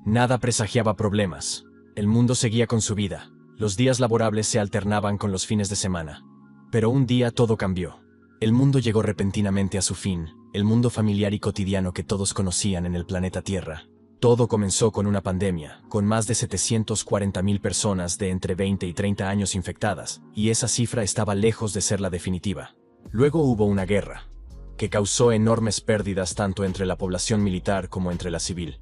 Nada presagiaba problemas. El mundo seguía con su vida. Los días laborables se alternaban con los fines de semana. Pero un día todo cambió. El mundo llegó repentinamente a su fin, el mundo familiar y cotidiano que todos conocían en el planeta Tierra. Todo comenzó con una pandemia, con más de 740.000 personas de entre 20 y 30 años infectadas, y esa cifra estaba lejos de ser la definitiva. Luego hubo una guerra, que causó enormes pérdidas tanto entre la población militar como entre la civil.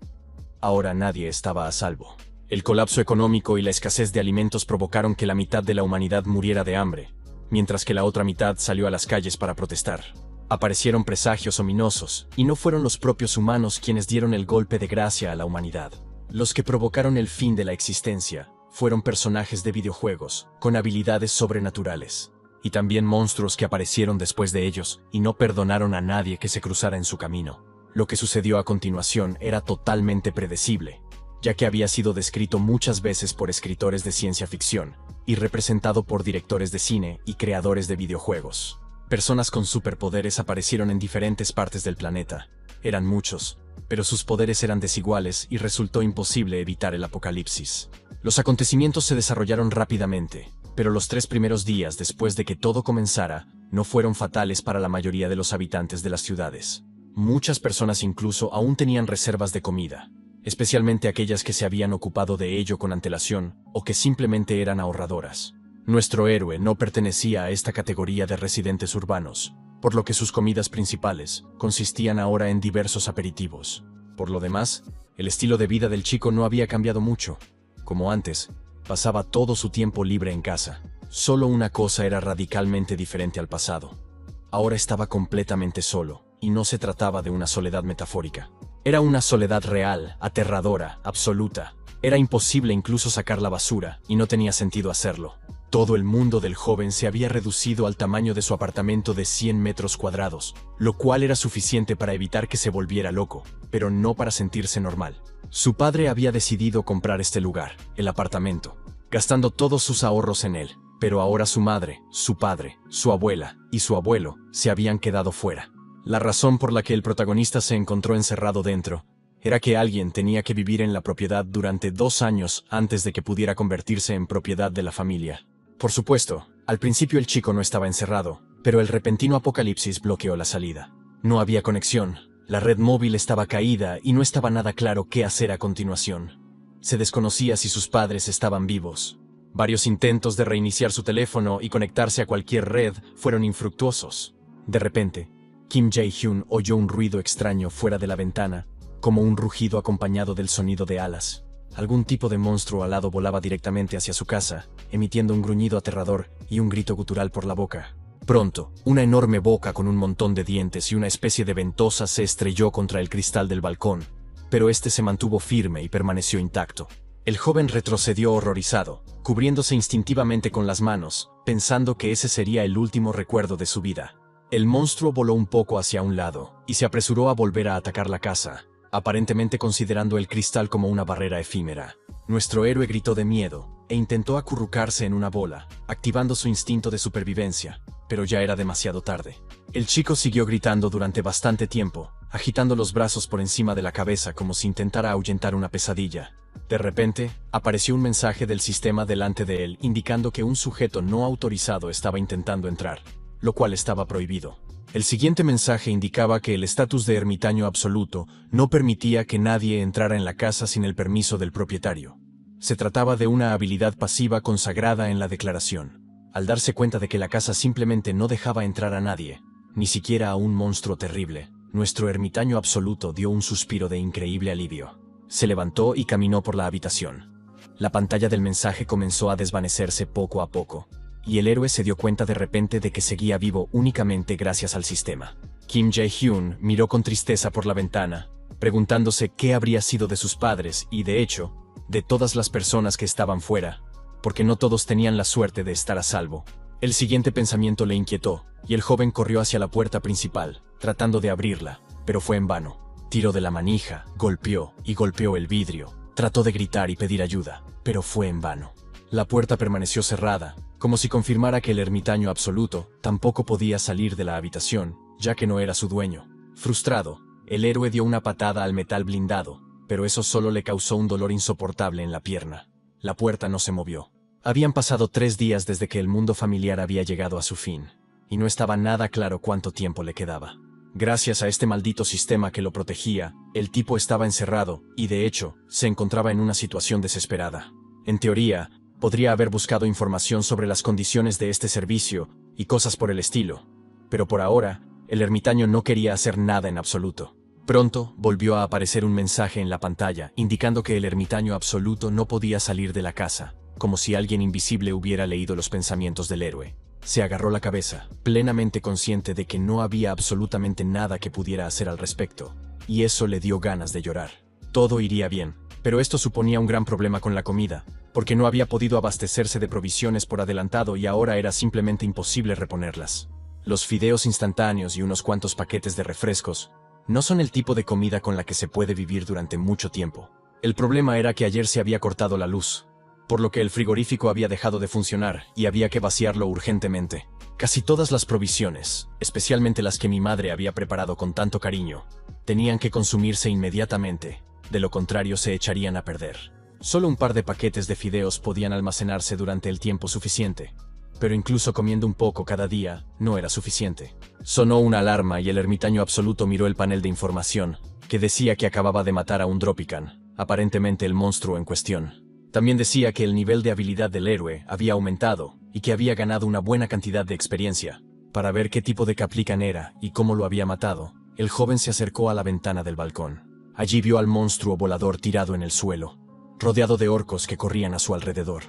Ahora nadie estaba a salvo. El colapso económico y la escasez de alimentos provocaron que la mitad de la humanidad muriera de hambre, mientras que la otra mitad salió a las calles para protestar. Aparecieron presagios ominosos, y no fueron los propios humanos quienes dieron el golpe de gracia a la humanidad. Los que provocaron el fin de la existencia fueron personajes de videojuegos, con habilidades sobrenaturales, y también monstruos que aparecieron después de ellos, y no perdonaron a nadie que se cruzara en su camino. Lo que sucedió a continuación era totalmente predecible, ya que había sido descrito muchas veces por escritores de ciencia ficción, y representado por directores de cine y creadores de videojuegos. Personas con superpoderes aparecieron en diferentes partes del planeta. Eran muchos, pero sus poderes eran desiguales y resultó imposible evitar el apocalipsis. Los acontecimientos se desarrollaron rápidamente, pero los 3 primeros días después de que todo comenzara, no fueron fatales para la mayoría de los habitantes de las ciudades. Muchas personas incluso aún tenían reservas de comida, especialmente aquellas que se habían ocupado de ello con antelación o que simplemente eran ahorradoras. Nuestro héroe no pertenecía a esta categoría de residentes urbanos, por lo que sus comidas principales consistían ahora en diversos aperitivos. Por lo demás, el estilo de vida del chico no había cambiado mucho. Como antes, pasaba todo su tiempo libre en casa. Solo una cosa era radicalmente diferente al pasado. Ahora estaba completamente solo, y no se trataba de una soledad metafórica. Era una soledad real, aterradora, absoluta. Era imposible incluso sacar la basura, y no tenía sentido hacerlo. Todo el mundo del joven se había reducido al tamaño de su apartamento de 100 metros cuadrados, lo cual era suficiente para evitar que se volviera loco, pero no para sentirse normal. Su padre había decidido comprar este lugar, el apartamento, gastando todos sus ahorros en él, pero ahora su madre, su padre, su abuela y su abuelo se habían quedado fuera. La razón por la que el protagonista se encontró encerrado dentro era que alguien tenía que vivir en la propiedad durante 2 años antes de que pudiera convertirse en propiedad de la familia. Por supuesto, al principio el chico no estaba encerrado, pero el repentino apocalipsis bloqueó la salida. No había conexión, la red móvil estaba caída y no estaba nada claro qué hacer a continuación. Se desconocía si sus padres estaban vivos. Varios intentos de reiniciar su teléfono y conectarse a cualquier red fueron infructuosos. De repente, Kim Jae-hyun oyó un ruido extraño fuera de la ventana, como un rugido acompañado del sonido de alas. Algún tipo de monstruo alado volaba directamente hacia su casa, emitiendo un gruñido aterrador y un grito gutural por la boca. Pronto, una enorme boca con un montón de dientes y una especie de ventosa se estrelló contra el cristal del balcón, pero este se mantuvo firme y permaneció intacto. El joven retrocedió horrorizado, cubriéndose instintivamente con las manos, pensando que ese sería el último recuerdo de su vida. El monstruo voló un poco hacia un lado y se apresuró a volver a atacar la casa, aparentemente considerando el cristal como una barrera efímera. Nuestro héroe gritó de miedo e intentó acurrucarse en una bola, activando su instinto de supervivencia, pero ya era demasiado tarde. El chico siguió gritando durante bastante tiempo, agitando los brazos por encima de la cabeza como si intentara ahuyentar una pesadilla. De repente, apareció un mensaje del sistema delante de él indicando que un sujeto no autorizado estaba intentando entrar, lo cual estaba prohibido. El siguiente mensaje indicaba que el estatus de ermitaño absoluto no permitía que nadie entrara en la casa sin el permiso del propietario. Se trataba de una habilidad pasiva consagrada en la declaración. Al darse cuenta de que la casa simplemente no dejaba entrar a nadie, ni siquiera a un monstruo terrible, nuestro ermitaño absoluto dio un suspiro de increíble alivio. Se levantó y caminó por la habitación. La pantalla del mensaje comenzó a desvanecerse poco a poco, y el héroe se dio cuenta de repente de que seguía vivo únicamente gracias al sistema. Kim Jae-hyun miró con tristeza por la ventana, preguntándose qué habría sido de sus padres y, de hecho, de todas las personas que estaban fuera, porque no todos tenían la suerte de estar a salvo. El siguiente pensamiento le inquietó, y el joven corrió hacia la puerta principal, tratando de abrirla, pero fue en vano. Tiró de la manija, golpeó y golpeó el vidrio, trató de gritar y pedir ayuda, pero fue en vano. La puerta permaneció cerrada, como si confirmara que el ermitaño absoluto tampoco podía salir de la habitación, ya que no era su dueño. Frustrado, el héroe dio una patada al metal blindado, pero eso solo le causó un dolor insoportable en la pierna. La puerta no se movió. Habían pasado 3 días desde que el mundo familiar había llegado a su fin, y no estaba nada claro cuánto tiempo le quedaba. Gracias a este maldito sistema que lo protegía, el tipo estaba encerrado y, de hecho, se encontraba en una situación desesperada. En teoría, podría haber buscado información sobre las condiciones de este servicio y cosas por el estilo, pero por ahora, el ermitaño no quería hacer nada en absoluto. Pronto, volvió a aparecer un mensaje en la pantalla indicando que el ermitaño absoluto no podía salir de la casa, como si alguien invisible hubiera leído los pensamientos del héroe. Se agarró la cabeza, plenamente consciente de que no había absolutamente nada que pudiera hacer al respecto, y eso le dio ganas de llorar. Todo iría bien, pero esto suponía un gran problema con la comida, porque no había podido abastecerse de provisiones por adelantado y ahora era simplemente imposible reponerlas. Los fideos instantáneos y unos cuantos paquetes de refrescos no son el tipo de comida con la que se puede vivir durante mucho tiempo. El problema era que ayer se había cortado la luz, por lo que el frigorífico había dejado de funcionar y había que vaciarlo urgentemente. Casi todas las provisiones, especialmente las que mi madre había preparado con tanto cariño, tenían que consumirse inmediatamente, de lo contrario se echarían a perder. Solo un par de paquetes de fideos podían almacenarse durante el tiempo suficiente, pero incluso comiendo un poco cada día no era suficiente. Sonó una alarma y el ermitaño absoluto miró el panel de información, que decía que acababa de matar a un Dropican, aparentemente el monstruo en cuestión. También decía que el nivel de habilidad del héroe había aumentado y que había ganado una buena cantidad de experiencia. Para ver qué tipo de Caplican era y cómo lo había matado, el joven se acercó a la ventana del balcón. Allí vio al monstruo volador tirado en el suelo, rodeado de orcos que corrían a su alrededor.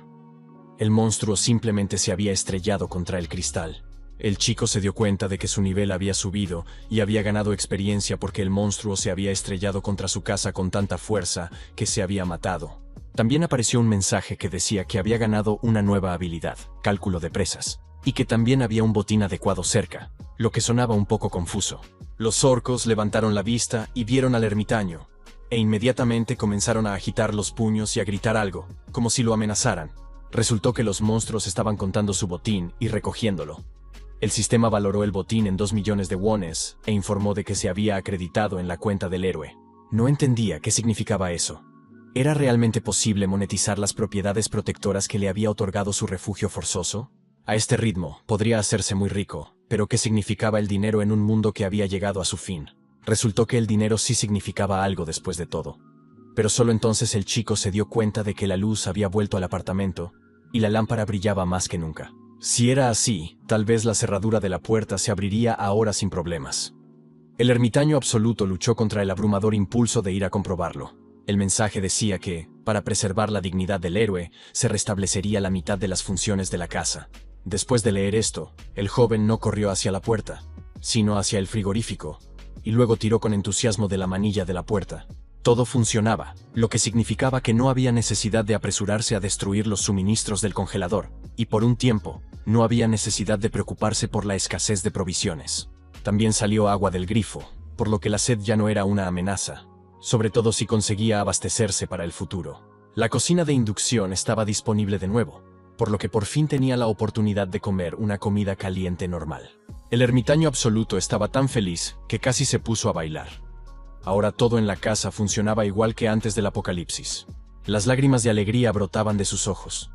El monstruo simplemente se había estrellado contra el cristal. El chico se dio cuenta de que su nivel había subido y había ganado experiencia porque el monstruo se había estrellado contra su casa con tanta fuerza que se había matado. También apareció un mensaje que decía que había ganado una nueva habilidad, cálculo de presas, y que también había un botín adecuado cerca, lo que sonaba un poco confuso. Los orcos levantaron la vista y vieron al ermitaño, e inmediatamente comenzaron a agitar los puños y a gritar algo, como si lo amenazaran. Resultó que los monstruos estaban contando su botín y recogiéndolo. El sistema valoró el botín en 2 millones de wones e informó de que se había acreditado en la cuenta del héroe. No entendía qué significaba eso. ¿Era realmente posible monetizar las propiedades protectoras que le había otorgado su refugio forzoso? A este ritmo, podría hacerse muy rico, pero ¿qué significaba el dinero en un mundo que había llegado a su fin? Resultó que el dinero sí significaba algo después de todo. Pero solo entonces el chico se dio cuenta de que la luz había vuelto al apartamento, y la lámpara brillaba más que nunca. Si era así, tal vez la cerradura de la puerta se abriría ahora sin problemas. El ermitaño absoluto luchó contra el abrumador impulso de ir a comprobarlo. El mensaje decía que, para preservar la dignidad del héroe, se restablecería la mitad de las funciones de la casa. Después de leer esto, el joven no corrió hacia la puerta, sino hacia el frigorífico, y luego tiró con entusiasmo de la manilla de la puerta. Todo funcionaba, lo que significaba que no había necesidad de apresurarse a destruir los suministros del congelador, y por un tiempo, no había necesidad de preocuparse por la escasez de provisiones. También salió agua del grifo, por lo que la sed ya no era una amenaza, sobre todo si conseguía abastecerse para el futuro. La cocina de inducción estaba disponible de nuevo, por lo que por fin tenía la oportunidad de comer una comida caliente normal. El ermitaño absoluto estaba tan feliz que casi se puso a bailar. Ahora todo en la casa funcionaba igual que antes del apocalipsis. Las lágrimas de alegría brotaban de sus ojos.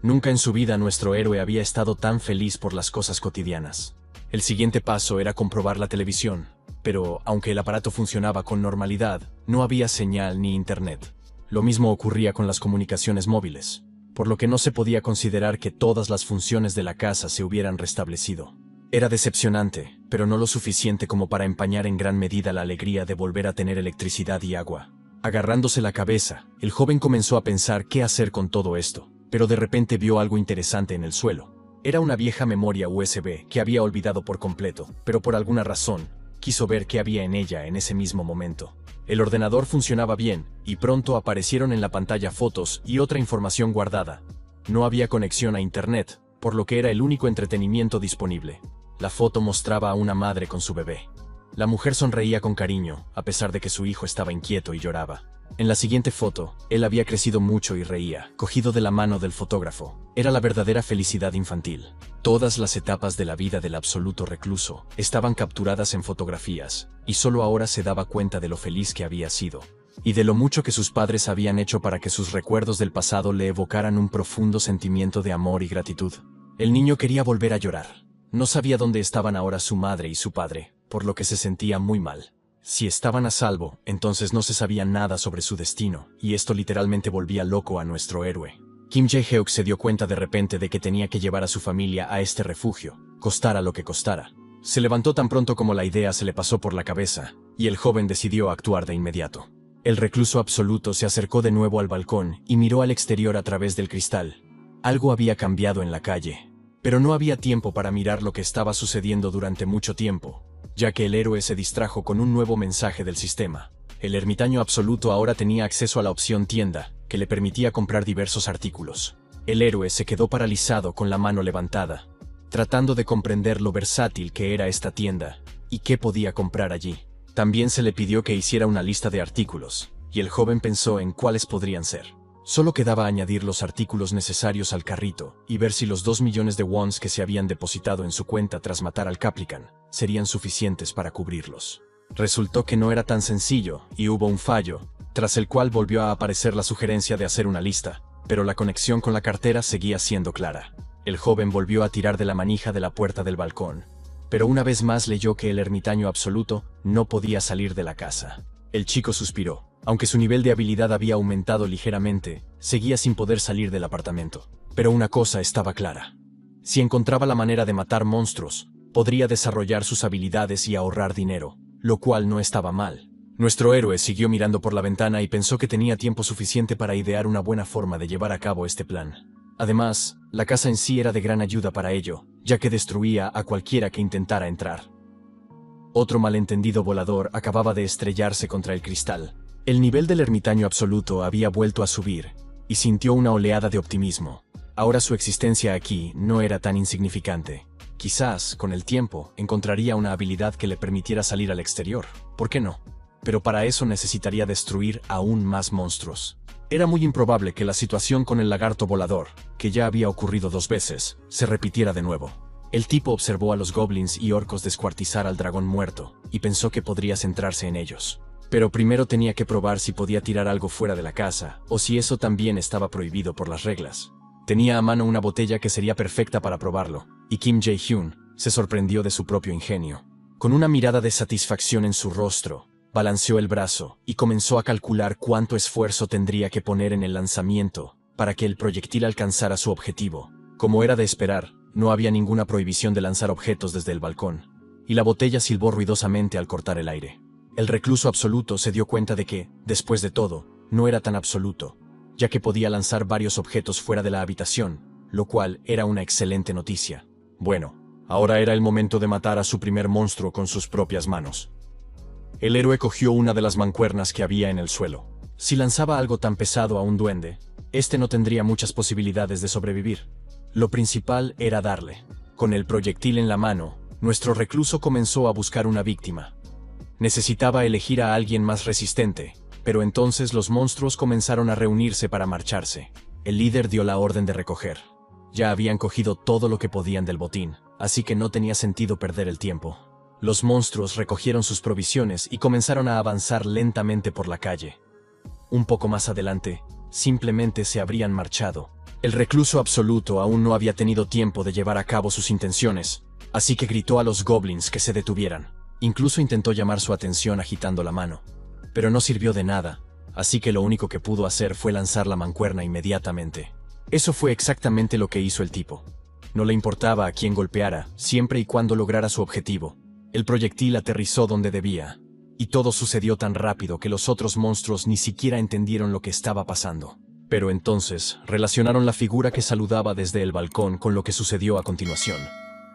Nunca en su vida nuestro héroe había estado tan feliz por las cosas cotidianas. El siguiente paso era comprobar la televisión, pero aunque el aparato funcionaba con normalidad, no había señal ni internet. Lo mismo ocurría con las comunicaciones móviles, por lo que no se podía considerar que todas las funciones de la casa se hubieran restablecido. Era decepcionante, pero no lo suficiente como para empañar en gran medida la alegría de volver a tener electricidad y agua. Agarrándose la cabeza, el joven comenzó a pensar qué hacer con todo esto, pero de repente vio algo interesante en el suelo. Era una vieja memoria USB que había olvidado por completo, pero por alguna razón, quiso ver qué había en ella en ese mismo momento. El ordenador funcionaba bien, y pronto aparecieron en la pantalla fotos y otra información guardada. No había conexión a internet, por lo que era el único entretenimiento disponible. La foto mostraba a una madre con su bebé. La mujer sonreía con cariño, a pesar de que su hijo estaba inquieto y lloraba. En la siguiente foto, él había crecido mucho y reía, cogido de la mano del fotógrafo. Era la verdadera felicidad infantil. Todas las etapas de la vida del absoluto recluso estaban capturadas en fotografías, y solo ahora se daba cuenta de lo feliz que había sido. y de lo mucho que sus padres habían hecho para que sus recuerdos del pasado le evocaran un profundo sentimiento de amor y gratitud. El niño quería volver a llorar. No sabía dónde estaban ahora su madre y su padre, por lo que se sentía muy mal. Si estaban a salvo, entonces no se sabía nada sobre su destino, y esto literalmente volvía loco a nuestro héroe. Kim Jae-hyuk se dio cuenta de repente de que tenía que llevar a su familia a este refugio, costara lo que costara. Se levantó tan pronto como la idea se le pasó por la cabeza, y el joven decidió actuar de inmediato. El recluso absoluto se acercó de nuevo al balcón y miró al exterior a través del cristal. Algo había cambiado en la calle, pero no había tiempo para mirar lo que estaba sucediendo durante mucho tiempo, ya que el héroe se distrajo con un nuevo mensaje del sistema. El ermitaño absoluto ahora tenía acceso a la opción tienda, que le permitía comprar diversos artículos. El héroe se quedó paralizado con la mano levantada, tratando de comprender lo versátil que era esta tienda y qué podía comprar allí. También se le pidió que hiciera una lista de artículos, y el joven pensó en cuáles podrían ser. Solo quedaba añadir los artículos necesarios al carrito y ver si los 2 millones de wons que se habían depositado en su cuenta tras matar al Caprican serían suficientes para cubrirlos. Resultó que no era tan sencillo y hubo un fallo, tras el cual volvió a aparecer la sugerencia de hacer una lista, pero la conexión con la cartera seguía siendo clara. El joven volvió a tirar de la manija de la puerta del balcón, pero una vez más leyó que el ermitaño absoluto no podía salir de la casa. El chico suspiró. Aunque su nivel de habilidad había aumentado ligeramente, seguía sin poder salir del apartamento. Pero una cosa estaba clara. Si encontraba la manera de matar monstruos, podría desarrollar sus habilidades y ahorrar dinero, lo cual no estaba mal. Nuestro héroe siguió mirando por la ventana y pensó que tenía tiempo suficiente para idear una buena forma de llevar a cabo este plan. Además, la casa en sí era de gran ayuda para ello, ya que destruía a cualquiera que intentara entrar. Otro malentendido volador acababa de estrellarse contra el cristal. El nivel del ermitaño absoluto había vuelto a subir, y sintió una oleada de optimismo. Ahora su existencia aquí no era tan insignificante. Quizás, con el tiempo, encontraría una habilidad que le permitiera salir al exterior. ¿Por qué no? Pero para eso necesitaría destruir aún más monstruos. Era muy improbable que la situación con el lagarto volador, que ya había ocurrido 2 veces, se repitiera de nuevo. El tipo observó a los goblins y orcos descuartizar al dragón muerto, y pensó que podría centrarse en ellos. Pero primero tenía que probar si podía tirar algo fuera de la casa, o si eso también estaba prohibido por las reglas. Tenía a mano una botella que sería perfecta para probarlo, y Kim Jae-hyun se sorprendió de su propio ingenio. Con una mirada de satisfacción en su rostro, balanceó el brazo y comenzó a calcular cuánto esfuerzo tendría que poner en el lanzamiento para que el proyectil alcanzara su objetivo. Como era de esperar, no había ninguna prohibición de lanzar objetos desde el balcón, y la botella silbó ruidosamente al cortar el aire. El recluso absoluto se dio cuenta de que, después de todo, no era tan absoluto, ya que podía lanzar varios objetos fuera de la habitación, lo cual era una excelente noticia. Bueno, ahora era el momento de matar a su primer monstruo con sus propias manos. El héroe cogió una de las mancuernas que había en el suelo. Si lanzaba algo tan pesado a un duende, este no tendría muchas posibilidades de sobrevivir. Lo principal era darle. Con el proyectil en la mano, nuestro recluso comenzó a buscar una víctima. Necesitaba elegir a alguien más resistente, pero entonces los monstruos comenzaron a reunirse para marcharse. El líder dio la orden de recoger. Ya habían cogido todo lo que podían del botín, así que no tenía sentido perder el tiempo. Los monstruos recogieron sus provisiones y comenzaron a avanzar lentamente por la calle. Un poco más adelante, simplemente se habrían marchado. El recluso absoluto aún no había tenido tiempo de llevar a cabo sus intenciones, así que gritó a los goblins que se detuvieran. Incluso intentó llamar su atención agitando la mano, pero no sirvió de nada, así que lo único que pudo hacer fue lanzar la mancuerna inmediatamente. Eso fue exactamente lo que hizo el tipo. No le importaba a quién golpeara, siempre y cuando lograra su objetivo. El proyectil aterrizó donde debía, y todo sucedió tan rápido que los otros monstruos ni siquiera entendieron lo que estaba pasando. Pero entonces, relacionaron la figura que saludaba desde el balcón con lo que sucedió a continuación,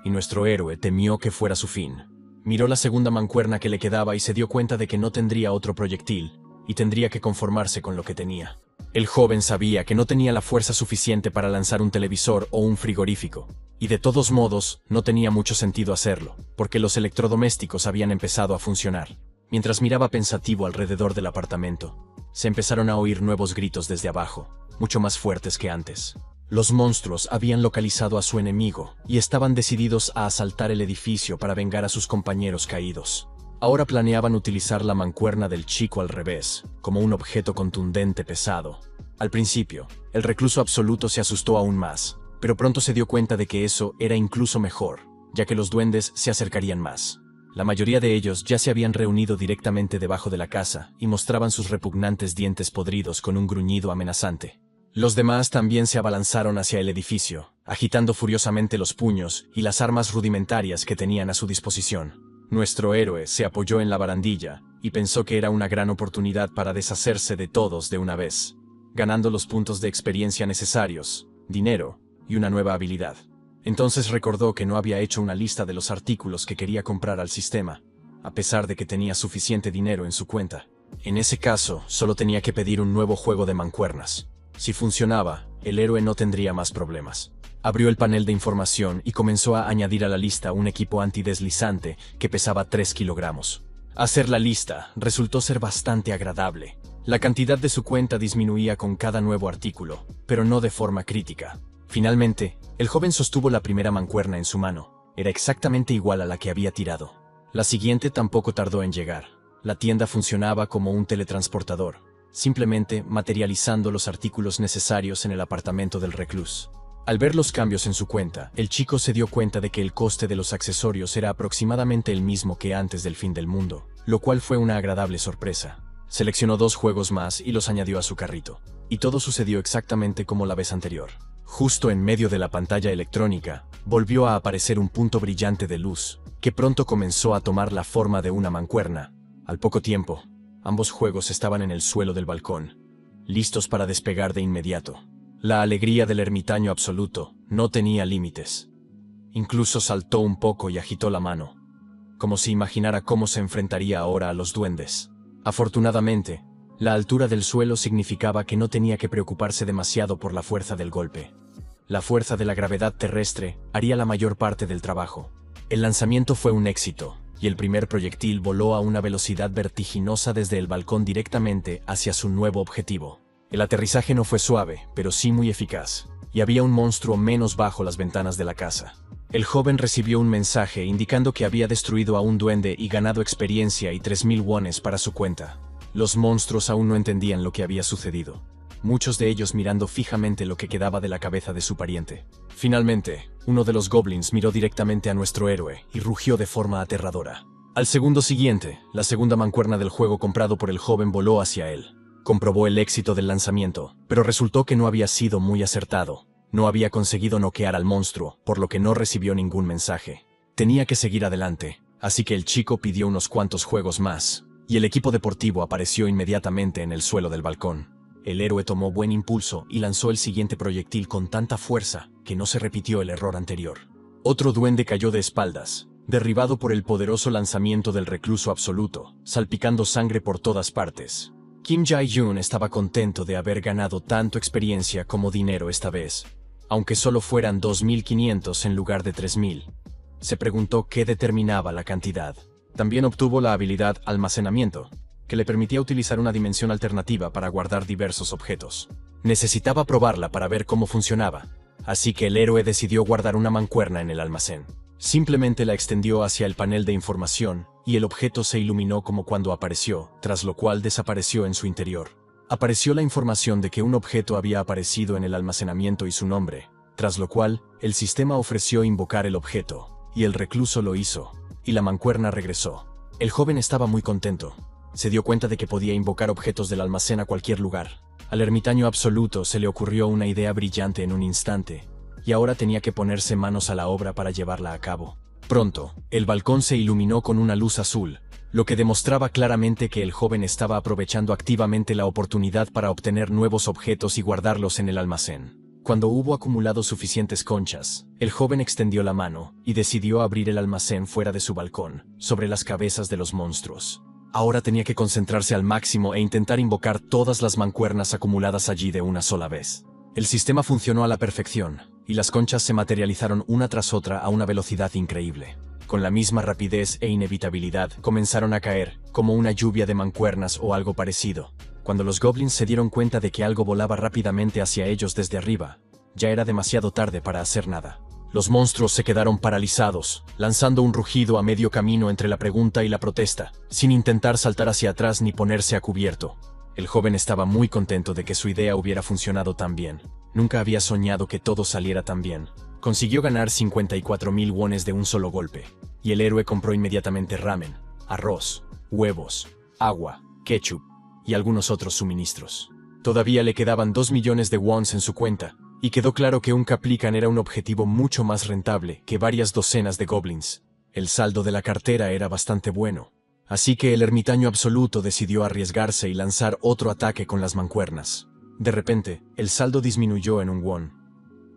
y nuestro héroe temió que fuera su fin. Miró la segunda mancuerna que le quedaba y se dio cuenta de que no tendría otro proyectil, y tendría que conformarse con lo que tenía. El joven sabía que no tenía la fuerza suficiente para lanzar un televisor o un frigorífico, y de todos modos, no tenía mucho sentido hacerlo, porque los electrodomésticos habían empezado a funcionar. Mientras miraba pensativo alrededor del apartamento, se empezaron a oír nuevos gritos desde abajo, mucho más fuertes que antes. Los monstruos habían localizado a su enemigo y estaban decididos a asaltar el edificio para vengar a sus compañeros caídos. Ahora planeaban utilizar la mancuerna del chico al revés, como un objeto contundente pesado. Al principio, el recluso absoluto se asustó aún más, pero pronto se dio cuenta de que eso era incluso mejor, ya que los duendes se acercarían más. La mayoría de ellos ya se habían reunido directamente debajo de la casa y mostraban sus repugnantes dientes podridos con un gruñido amenazante. Los demás también se abalanzaron hacia el edificio, agitando furiosamente los puños y las armas rudimentarias que tenían a su disposición. Nuestro héroe se apoyó en la barandilla y pensó que era una gran oportunidad para deshacerse de todos de una vez, ganando los puntos de experiencia necesarios, dinero y una nueva habilidad. Entonces recordó que no había hecho una lista de los artículos que quería comprar al sistema, a pesar de que tenía suficiente dinero en su cuenta. En ese caso, solo tenía que pedir un nuevo juego de mancuernas. Si funcionaba, el héroe no tendría más problemas. Abrió el panel de información y comenzó a añadir a la lista un equipo antideslizante que pesaba 3 kilogramos. Hacer la lista resultó ser bastante agradable. La cantidad de su cuenta disminuía con cada nuevo artículo, pero no de forma crítica. Finalmente, el joven sostuvo la primera mancuerna en su mano. Era exactamente igual a la que había tirado. La siguiente tampoco tardó en llegar. La tienda funcionaba como un teletransportador, simplemente materializando los artículos necesarios en el apartamento del recluso. Al ver los cambios en su cuenta, el chico se dio cuenta de que el coste de los accesorios era aproximadamente el mismo que antes del fin del mundo, lo cual fue una agradable sorpresa. Seleccionó 2 juegos más y los añadió a su carrito. Y todo sucedió exactamente como la vez anterior. Justo en medio de la pantalla electrónica, volvió a aparecer un punto brillante de luz, que pronto comenzó a tomar la forma de una mancuerna. Al poco tiempo, ambos juegos estaban en el suelo del balcón, listos para despegar de inmediato. La alegría del ermitaño absoluto no tenía límites. Incluso saltó un poco y agitó la mano, como si imaginara cómo se enfrentaría ahora a los duendes. Afortunadamente, la altura del suelo significaba que no tenía que preocuparse demasiado por la fuerza del golpe. La fuerza de la gravedad terrestre haría la mayor parte del trabajo. El lanzamiento fue un éxito, y el primer proyectil voló a una velocidad vertiginosa desde el balcón directamente hacia su nuevo objetivo. El aterrizaje no fue suave, pero sí muy eficaz, y había un monstruo menos bajo las ventanas de la casa. El joven recibió un mensaje indicando que había destruido a un duende y ganado experiencia y 3000 wones para su cuenta. Los monstruos aún no entendían lo que había sucedido, muchos de ellos mirando fijamente lo que quedaba de la cabeza de su pariente. Finalmente, uno de los goblins miró directamente a nuestro héroe y rugió de forma aterradora. Al segundo siguiente, la segunda mancuerna del juego comprado por el joven voló hacia él. Comprobó el éxito del lanzamiento, pero resultó que no había sido muy acertado. No había conseguido noquear al monstruo, por lo que no recibió ningún mensaje. Tenía que seguir adelante, así que el chico pidió unos cuantos juegos más, y el equipo deportivo apareció inmediatamente en el suelo del balcón. El héroe tomó buen impulso y lanzó el siguiente proyectil con tanta fuerza que no se repitió el error anterior. Otro duende cayó de espaldas, derribado por el poderoso lanzamiento del recluso absoluto, salpicando sangre por todas partes. Kim Jae-yoon estaba contento de haber ganado tanto experiencia como dinero esta vez, aunque solo fueran 2500 en lugar de 3000. Se preguntó qué determinaba la cantidad. También obtuvo la habilidad Almacenamiento, que le permitía utilizar una dimensión alternativa para guardar diversos objetos. Necesitaba probarla para ver cómo funcionaba, así que el héroe decidió guardar una mancuerna en el almacén. Simplemente la extendió hacia el panel de información, y el objeto se iluminó como cuando apareció, tras lo cual desapareció en su interior. Apareció la información de que un objeto había aparecido en el almacenamiento y su nombre, tras lo cual, el sistema ofreció invocar el objeto, y el recluso lo hizo, y la mancuerna regresó. El joven estaba muy contento. Se dio cuenta de que podía invocar objetos del almacén a cualquier lugar. Al ermitaño absoluto se le ocurrió una idea brillante en un instante, y ahora tenía que ponerse manos a la obra para llevarla a cabo. Pronto, el balcón se iluminó con una luz azul, lo que demostraba claramente que el joven estaba aprovechando activamente la oportunidad para obtener nuevos objetos y guardarlos en el almacén. Cuando hubo acumulado suficientes conchas, el joven extendió la mano y decidió abrir el almacén fuera de su balcón, sobre las cabezas de los monstruos. Ahora tenía que concentrarse al máximo e intentar invocar todas las mancuernas acumuladas allí de una sola vez. El sistema funcionó a la perfección, y las conchas se materializaron una tras otra a una velocidad increíble. Con la misma rapidez e inevitabilidad comenzaron a caer, como una lluvia de mancuernas o algo parecido. Cuando los goblins se dieron cuenta de que algo volaba rápidamente hacia ellos desde arriba, ya era demasiado tarde para hacer nada. Los monstruos se quedaron paralizados, lanzando un rugido a medio camino entre la pregunta y la protesta, sin intentar saltar hacia atrás ni ponerse a cubierto. El joven estaba muy contento de que su idea hubiera funcionado tan bien. Nunca había soñado que todo saliera tan bien. Consiguió ganar 54,000 wones de un solo golpe, y el héroe compró inmediatamente ramen, arroz, huevos, agua, ketchup y algunos otros suministros. Todavía le quedaban 2 millones de wons en su cuenta, y quedó claro que un Caplican era un objetivo mucho más rentable que varias docenas de goblins. El saldo de la cartera era bastante bueno, así que el ermitaño absoluto decidió arriesgarse y lanzar otro ataque con las mancuernas. De repente, el saldo disminuyó en un won.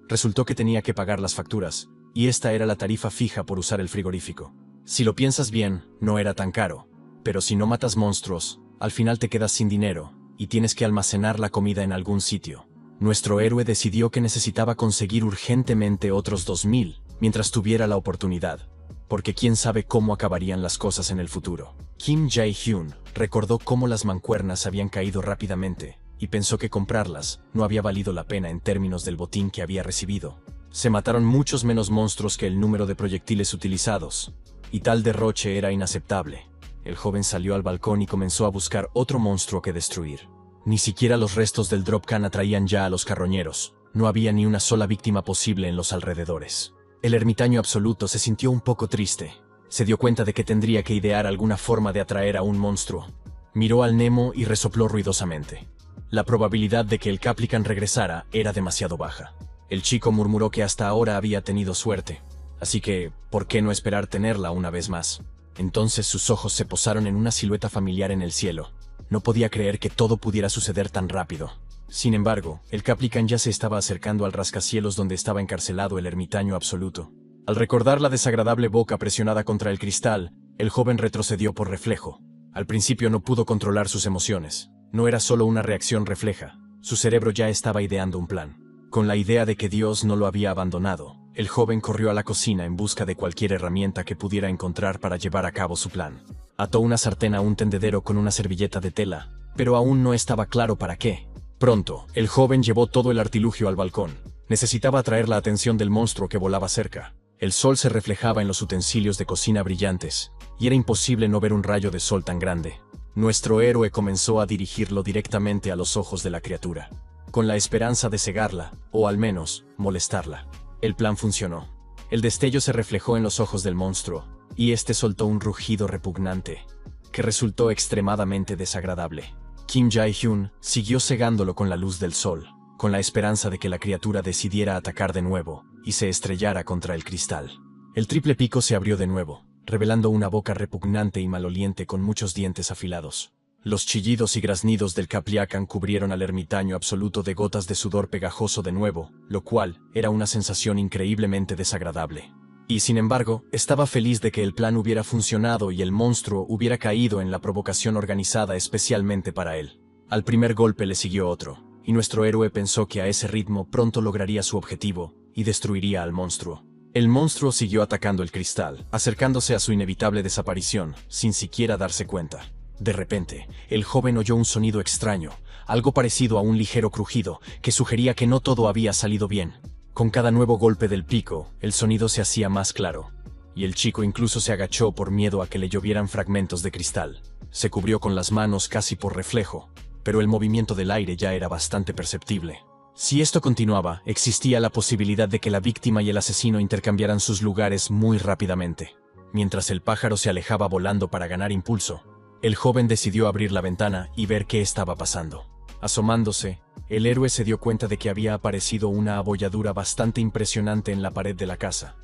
Resultó que tenía que pagar las facturas, y esta era la tarifa fija por usar el frigorífico. Si lo piensas bien, no era tan caro, pero si no matas monstruos, al final te quedas sin dinero, y tienes que almacenar la comida en algún sitio. Nuestro héroe decidió que necesitaba conseguir urgentemente otros 2,000, mientras tuviera la oportunidad, porque quién sabe cómo acabarían las cosas en el futuro. Kim Jae-hyun recordó cómo las mancuernas habían caído rápidamente, y pensó que comprarlas no había valido la pena en términos del botín que había recibido. Se mataron muchos menos monstruos que el número de proyectiles utilizados, y tal derroche era inaceptable. El joven salió al balcón y comenzó a buscar otro monstruo que destruir. Ni siquiera los restos del Dropcan atraían ya a los carroñeros. No había ni una sola víctima posible en los alrededores. El ermitaño absoluto se sintió un poco triste. Se dio cuenta de que tendría que idear alguna forma de atraer a un monstruo. Miró al Nemo y resopló ruidosamente. La probabilidad de que el Caplican regresara era demasiado baja. El chico murmuró que hasta ahora había tenido suerte, así que, ¿por qué no esperar tenerla una vez más? Entonces sus ojos se posaron en una silueta familiar en el cielo. No podía creer que todo pudiera suceder tan rápido. Sin embargo, el Caplican ya se estaba acercando al rascacielos donde estaba encarcelado el ermitaño absoluto. Al recordar la desagradable boca presionada contra el cristal, el joven retrocedió por reflejo. Al principio no pudo controlar sus emociones. No era solo una reacción refleja. Su cerebro ya estaba ideando un plan. Con la idea de que Dios no lo había abandonado, el joven corrió a la cocina en busca de cualquier herramienta que pudiera encontrar para llevar a cabo su plan. Ató una sartén a un tendedero con una servilleta de tela, pero aún no estaba claro para qué. Pronto, el joven llevó todo el artilugio al balcón. Necesitaba atraer la atención del monstruo que volaba cerca. El sol se reflejaba en los utensilios de cocina brillantes, y era imposible no ver un rayo de sol tan grande. Nuestro héroe comenzó a dirigirlo directamente a los ojos de la criatura, con la esperanza de cegarla, o al menos, molestarla. El plan funcionó. El destello se reflejó en los ojos del monstruo, y este soltó un rugido repugnante, que resultó extremadamente desagradable. Kim Jae-hyun siguió cegándolo con la luz del sol, con la esperanza de que la criatura decidiera atacar de nuevo, y se estrellara contra el cristal. El triple pico se abrió de nuevo, revelando una boca repugnante y maloliente con muchos dientes afilados. Los chillidos y graznidos del Caplican cubrieron al ermitaño absoluto de gotas de sudor pegajoso de nuevo, lo cual era una sensación increíblemente desagradable. Y sin embargo, estaba feliz de que el plan hubiera funcionado y el monstruo hubiera caído en la provocación organizada especialmente para él. Al primer golpe le siguió otro, y nuestro héroe pensó que a ese ritmo pronto lograría su objetivo y destruiría al monstruo. El monstruo siguió atacando el cristal, acercándose a su inevitable desaparición, sin siquiera darse cuenta. De repente, el joven oyó un sonido extraño, algo parecido a un ligero crujido, que sugería que no todo había salido bien. Con cada nuevo golpe del pico, el sonido se hacía más claro, y el chico incluso se agachó por miedo a que le llovieran fragmentos de cristal. Se cubrió con las manos casi por reflejo, pero el movimiento del aire ya era bastante perceptible. Si esto continuaba, existía la posibilidad de que la víctima y el asesino intercambiaran sus lugares muy rápidamente. Mientras el pájaro se alejaba volando para ganar impulso, el joven decidió abrir la ventana y ver qué estaba pasando. Asomándose, el héroe se dio cuenta de que había aparecido una abolladura bastante impresionante en la pared de la casa.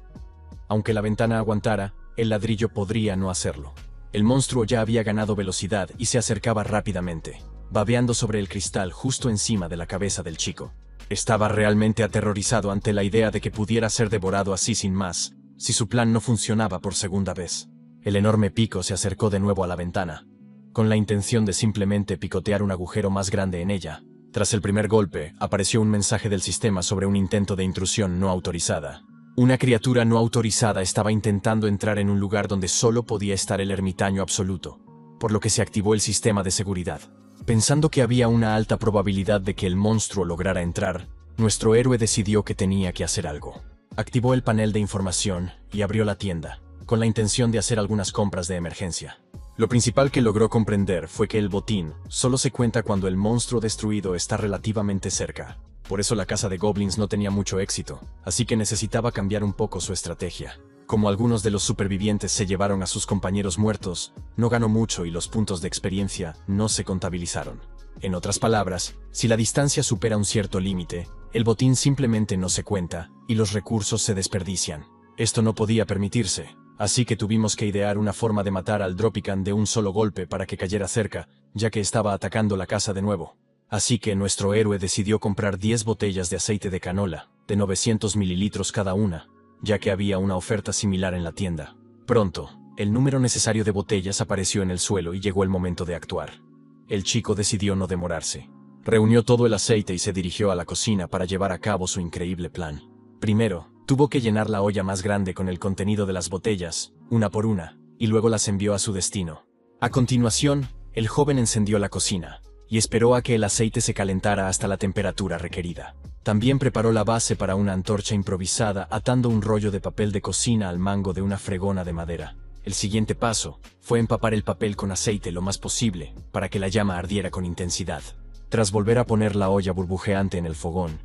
Aunque la ventana aguantara, el ladrillo podría no hacerlo. El monstruo ya había ganado velocidad y se acercaba rápidamente, babeando sobre el cristal justo encima de la cabeza del chico. Estaba realmente aterrorizado ante la idea de que pudiera ser devorado así sin más, si su plan no funcionaba por segunda vez. El enorme pico se acercó de nuevo a la ventana, con la intención de simplemente picotear un agujero más grande en ella. Tras el primer golpe, apareció un mensaje del sistema sobre un intento de intrusión no autorizada. Una criatura no autorizada estaba intentando entrar en un lugar donde solo podía estar el ermitaño absoluto, por lo que se activó el sistema de seguridad. Pensando que había una alta probabilidad de que el monstruo lograra entrar, nuestro héroe decidió que tenía que hacer algo. Activó el panel de información y abrió la tienda, con la intención de hacer algunas compras de emergencia. Lo principal que logró comprender fue que el botín solo se cuenta cuando el monstruo destruido está relativamente cerca. Por eso la casa de goblins no tenía mucho éxito, así que necesitaba cambiar un poco su estrategia. Como algunos de los supervivientes se llevaron a sus compañeros muertos, no ganó mucho y los puntos de experiencia no se contabilizaron. En otras palabras, si la distancia supera un cierto límite, el botín simplemente no se cuenta y los recursos se desperdician. Esto no podía permitirse, así que tuvimos que idear una forma de matar al Dropican de un solo golpe para que cayera cerca, ya que estaba atacando la casa de nuevo. Así que nuestro héroe decidió comprar 10 botellas de aceite de canola, de 900 mililitros cada una, ya que había una oferta similar en la tienda. Pronto, el número necesario de botellas apareció en el suelo y llegó el momento de actuar. El chico decidió no demorarse. Reunió todo el aceite y se dirigió a la cocina para llevar a cabo su increíble plan. Primero, tuvo que llenar la olla más grande con el contenido de las botellas, una por una, y luego las envió a su destino. A continuación, el joven encendió la cocina y esperó a que el aceite se calentara hasta la temperatura requerida. También preparó la base para una antorcha improvisada atando un rollo de papel de cocina al mango de una fregona de madera. El siguiente paso fue empapar el papel con aceite lo más posible para que la llama ardiera con intensidad. Tras volver a poner la olla burbujeante en el fogón,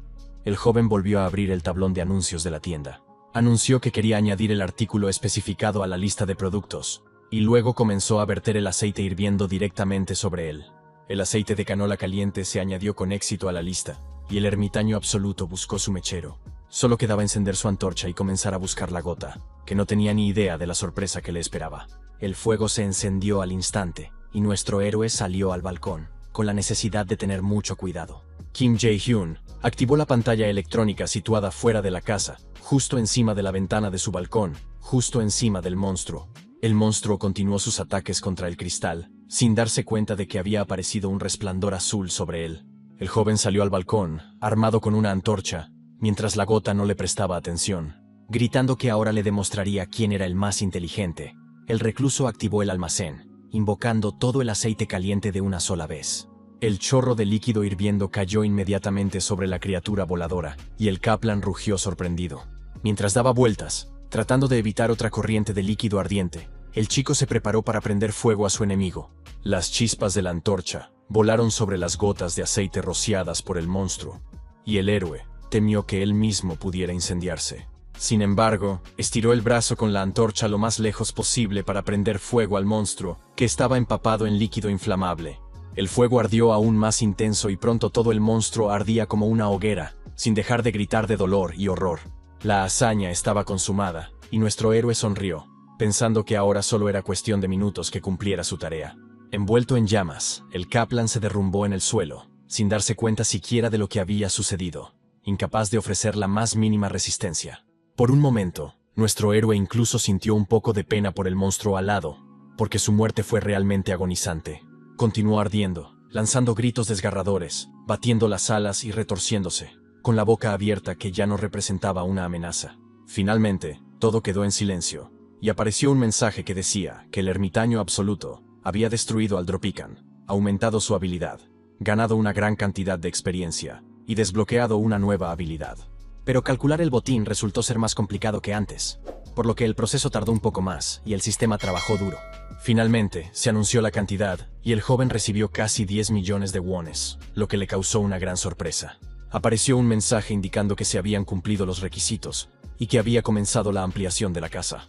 el joven volvió a abrir el tablón de anuncios de la tienda. Anunció que quería añadir el artículo especificado a la lista de productos, y luego comenzó a verter el aceite hirviendo directamente sobre él. El aceite de canola caliente se añadió con éxito a la lista, y el ermitaño absoluto buscó su mechero. Solo quedaba encender su antorcha y comenzar a buscar la gota, que no tenía ni idea de la sorpresa que le esperaba. El fuego se encendió al instante, y nuestro héroe salió al balcón, con la necesidad de tener mucho cuidado. Kim Jae-hyun activó la pantalla electrónica situada fuera de la casa, justo encima de la ventana de su balcón, justo encima del monstruo. El monstruo continuó sus ataques contra el cristal, sin darse cuenta de que había aparecido un resplandor azul sobre él. El joven salió al balcón, armado con una antorcha, mientras la gota no le prestaba atención, gritando que ahora le demostraría quién era el más inteligente. El recluso activó el almacén, invocando todo el aceite caliente de una sola vez. El chorro de líquido hirviendo cayó inmediatamente sobre la criatura voladora, y el Kaplan rugió sorprendido. Mientras daba vueltas, tratando de evitar otra corriente de líquido ardiente, el chico se preparó para prender fuego a su enemigo. Las chispas de la antorcha volaron sobre las gotas de aceite rociadas por el monstruo, y el héroe temió que él mismo pudiera incendiarse. Sin embargo, estiró el brazo con la antorcha lo más lejos posible para prender fuego al monstruo, que estaba empapado en líquido inflamable. El fuego ardió aún más intenso y pronto todo el monstruo ardía como una hoguera, sin dejar de gritar de dolor y horror. La hazaña estaba consumada, y nuestro héroe sonrió, pensando que ahora solo era cuestión de minutos que cumpliera su tarea. Envuelto en llamas, el Kaplan se derrumbó en el suelo, sin darse cuenta siquiera de lo que había sucedido, incapaz de ofrecer la más mínima resistencia. Por un momento, nuestro héroe incluso sintió un poco de pena por el monstruo alado, porque su muerte fue realmente agonizante. Continuó ardiendo, lanzando gritos desgarradores, batiendo las alas y retorciéndose, con la boca abierta que ya no representaba una amenaza. Finalmente, todo quedó en silencio, y apareció un mensaje que decía que el ermitaño absoluto había destruido al Dropican, aumentado su habilidad, ganado una gran cantidad de experiencia y desbloqueado una nueva habilidad. Pero calcular el botín resultó ser más complicado que antes, por lo que el proceso tardó un poco más y el sistema trabajó duro. Finalmente, se anunció la cantidad y el joven recibió casi 10 millones de wones, lo que le causó una gran sorpresa. Apareció un mensaje indicando que se habían cumplido los requisitos y que había comenzado la ampliación de la casa.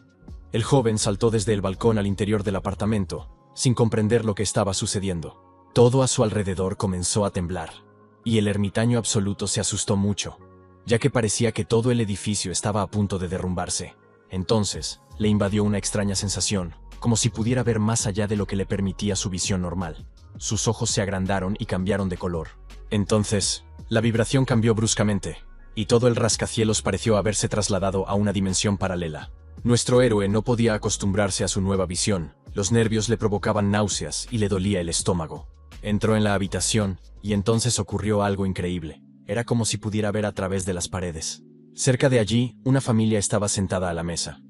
El joven saltó desde el balcón al interior del apartamento, sin comprender lo que estaba sucediendo. Todo a su alrededor comenzó a temblar, y el ermitaño absoluto se asustó mucho, ya que parecía que todo el edificio estaba a punto de derrumbarse. Entonces, le invadió una extraña sensación, como si pudiera ver más allá de lo que le permitía su visión normal. Sus ojos se agrandaron y cambiaron de color. Entonces, la vibración cambió bruscamente, y todo el rascacielos pareció haberse trasladado a una dimensión paralela. Nuestro héroe no podía acostumbrarse a su nueva visión, los nervios le provocaban náuseas y le dolía el estómago. Entró en la habitación, y entonces ocurrió algo increíble. Era como si pudiera ver a través de las paredes. Cerca de allí, una familia estaba sentada a la mesa.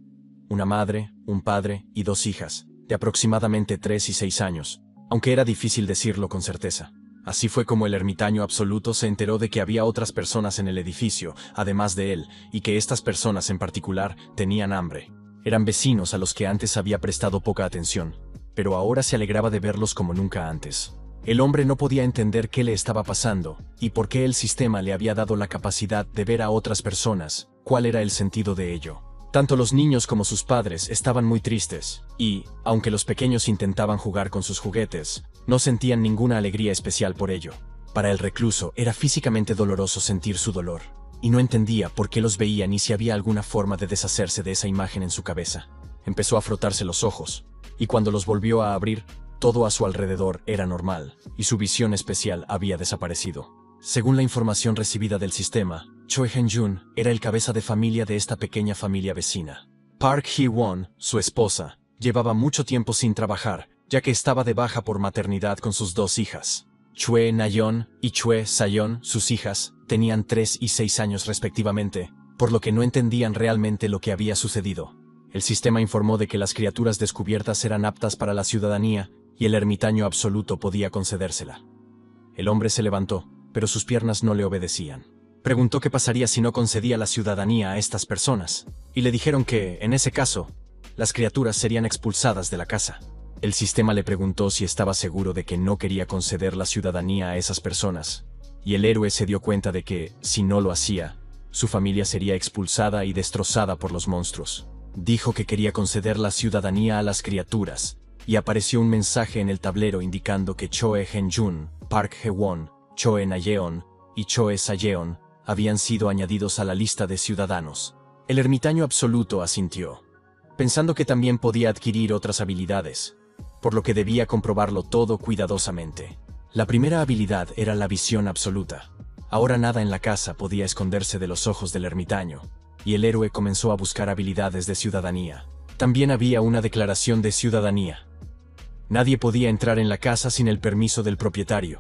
Una madre, un padre y 2 hijas, de aproximadamente 3 y 6 años, aunque era difícil decirlo con certeza. Así fue como el ermitaño absoluto se enteró de que había otras personas en el edificio, además de él, y que estas personas en particular tenían hambre. Eran vecinos a los que antes había prestado poca atención, pero ahora se alegraba de verlos como nunca antes. El hombre no podía entender qué le estaba pasando, y por qué el sistema le había dado la capacidad de ver a otras personas, cuál era el sentido de ello. Tanto los niños como sus padres estaban muy tristes, y, aunque los pequeños intentaban jugar con sus juguetes, no sentían ninguna alegría especial por ello. Para el recluso era físicamente doloroso sentir su dolor, y no entendía por qué los veía ni si había alguna forma de deshacerse de esa imagen en su cabeza. Empezó a frotarse los ojos, y cuando los volvió a abrir, todo a su alrededor era normal, y su visión especial había desaparecido. Según la información recibida del sistema, Choi Hyun-jun era el cabeza de familia de esta pequeña familia vecina. Park Hee-won, su esposa, llevaba mucho tiempo sin trabajar, ya que estaba de baja por maternidad con sus dos hijas. Choi Na-yeon y Choi Sa-yeon, sus hijas, tenían 3 y 6 años respectivamente, por lo que no entendían realmente lo que había sucedido. El sistema informó de que las criaturas descubiertas eran aptas para la ciudadanía y el ermitaño absoluto podía concedérsela. El hombre se levantó, pero sus piernas no le obedecían. Preguntó qué pasaría si no concedía la ciudadanía a estas personas, y le dijeron que, en ese caso, las criaturas serían expulsadas de la casa. El sistema le preguntó si estaba seguro de que no quería conceder la ciudadanía a esas personas, y el héroe se dio cuenta de que, si no lo hacía, su familia sería expulsada y destrozada por los monstruos. Dijo que quería conceder la ciudadanía a las criaturas, y apareció un mensaje en el tablero indicando que Choi Hyun-jun, Park Hee-won, Choi Na-yeon y Choi Sa-yeon habían sido añadidos a la lista de ciudadanos. El ermitaño absoluto asintió, pensando que también podía adquirir otras habilidades, por lo que debía comprobarlo todo cuidadosamente. La primera habilidad era la visión absoluta. Ahora nada en la casa podía esconderse de los ojos del ermitaño, y el héroe comenzó a buscar habilidades de ciudadanía. También había una declaración de ciudadanía. Nadie podía entrar en la casa sin el permiso del propietario.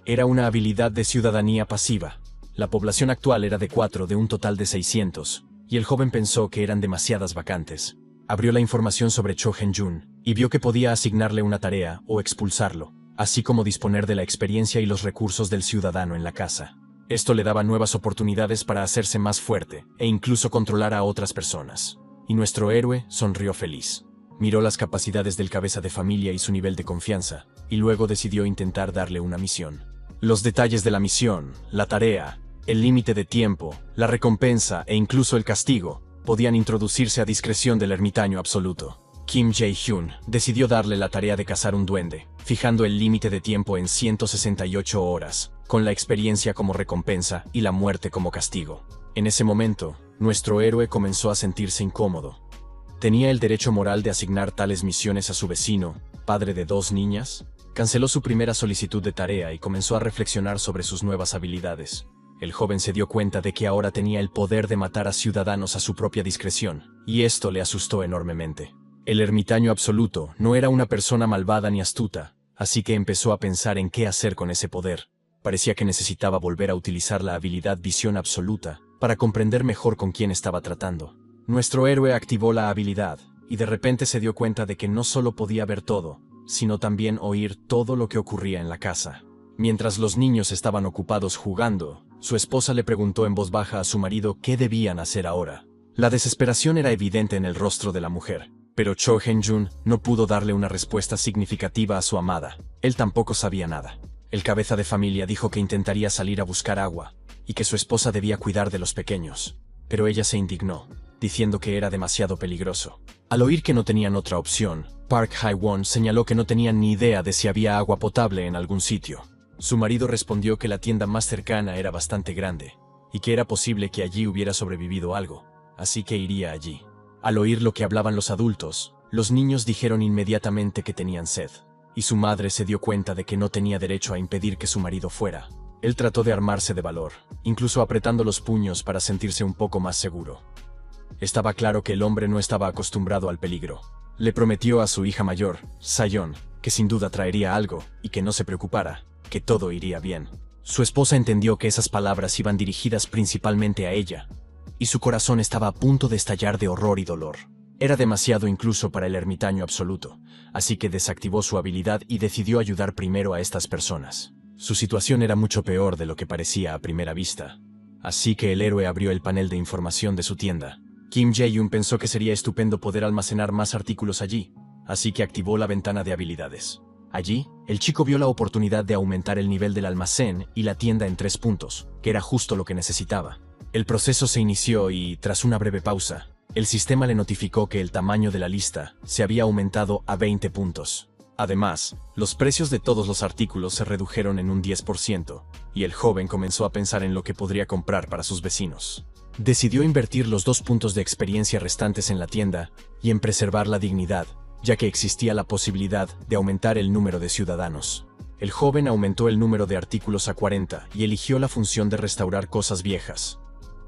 Era una habilidad de ciudadanía pasiva. La población actual era de 4 de un total de 600, y el joven pensó que eran demasiadas vacantes. Abrió la información sobre Choi Hyun-jun y vio que podía asignarle una tarea o expulsarlo, así como disponer de la experiencia y los recursos del ciudadano en la casa. Esto le daba nuevas oportunidades para hacerse más fuerte e incluso controlar a otras personas. Y nuestro héroe sonrió feliz. Miró las capacidades del cabeza de familia y su nivel de confianza, y luego decidió intentar darle una misión. Los detalles de la misión, la tarea, el límite de tiempo, la recompensa e incluso el castigo podían introducirse a discreción del ermitaño absoluto. Kim Jae-hyun decidió darle la tarea de cazar un duende, fijando el límite de tiempo en 168 horas, con la experiencia como recompensa y la muerte como castigo. En ese momento, nuestro héroe comenzó a sentirse incómodo. ¿Tenía el derecho moral de asignar tales misiones a su vecino, padre de 2 niñas? Canceló su primera solicitud de tarea y comenzó a reflexionar sobre sus nuevas habilidades. El joven se dio cuenta de que ahora tenía el poder de matar a ciudadanos a su propia discreción, y esto le asustó enormemente. El ermitaño absoluto no era una persona malvada ni astuta, así que empezó a pensar en qué hacer con ese poder. Parecía que necesitaba volver a utilizar la habilidad visión absoluta para comprender mejor con quién estaba tratando. Nuestro héroe activó la habilidad, y de repente se dio cuenta de que no solo podía ver todo, sino también oír todo lo que ocurría en la casa. Mientras los niños estaban ocupados jugando, su esposa le preguntó en voz baja a su marido qué debían hacer ahora. La desesperación era evidente en el rostro de la mujer, pero Choi Hyun-jun no pudo darle una respuesta significativa a su amada. Él tampoco sabía nada. El cabeza de familia dijo que intentaría salir a buscar agua, y que su esposa debía cuidar de los pequeños, pero ella se indignó, diciendo que era demasiado peligroso. Al oír que no tenían otra opción, Park Hae-won señaló que no tenían ni idea de si había agua potable en algún sitio. Su marido respondió que la tienda más cercana era bastante grande, y que era posible que allí hubiera sobrevivido algo, así que iría allí. Al oír lo que hablaban los adultos, los niños dijeron inmediatamente que tenían sed, y su madre se dio cuenta de que no tenía derecho a impedir que su marido fuera. Él trató de armarse de valor, incluso apretando los puños para sentirse un poco más seguro. Estaba claro que el hombre no estaba acostumbrado al peligro. Le prometió a su hija mayor, Sa-yeon, que sin duda traería algo, y que no se preocupara, que todo iría bien. Su esposa entendió que esas palabras iban dirigidas principalmente a ella, y su corazón estaba a punto de estallar de horror y dolor. Era demasiado incluso para el ermitaño absoluto, así que desactivó su habilidad y decidió ayudar primero a estas personas. Su situación era mucho peor de lo que parecía a primera vista. Así que el héroe abrió el panel de información de su tienda. Kim Jae-yoon pensó que sería estupendo poder almacenar más artículos allí, así que activó la ventana de habilidades. Allí, el chico vio la oportunidad de aumentar el nivel del almacén y la tienda en 3 puntos, que era justo lo que necesitaba. El proceso se inició y, tras una breve pausa, el sistema le notificó que el tamaño de la lista se había aumentado a 20 puntos. Además, los precios de todos los artículos se redujeron en un 10%, y el joven comenzó a pensar en lo que podría comprar para sus vecinos. Decidió invertir los 2 puntos de experiencia restantes en la tienda y en preservar la dignidad, ya que existía la posibilidad de aumentar el número de ciudadanos. El joven aumentó el número de artículos a 40 y eligió la función de restaurar cosas viejas,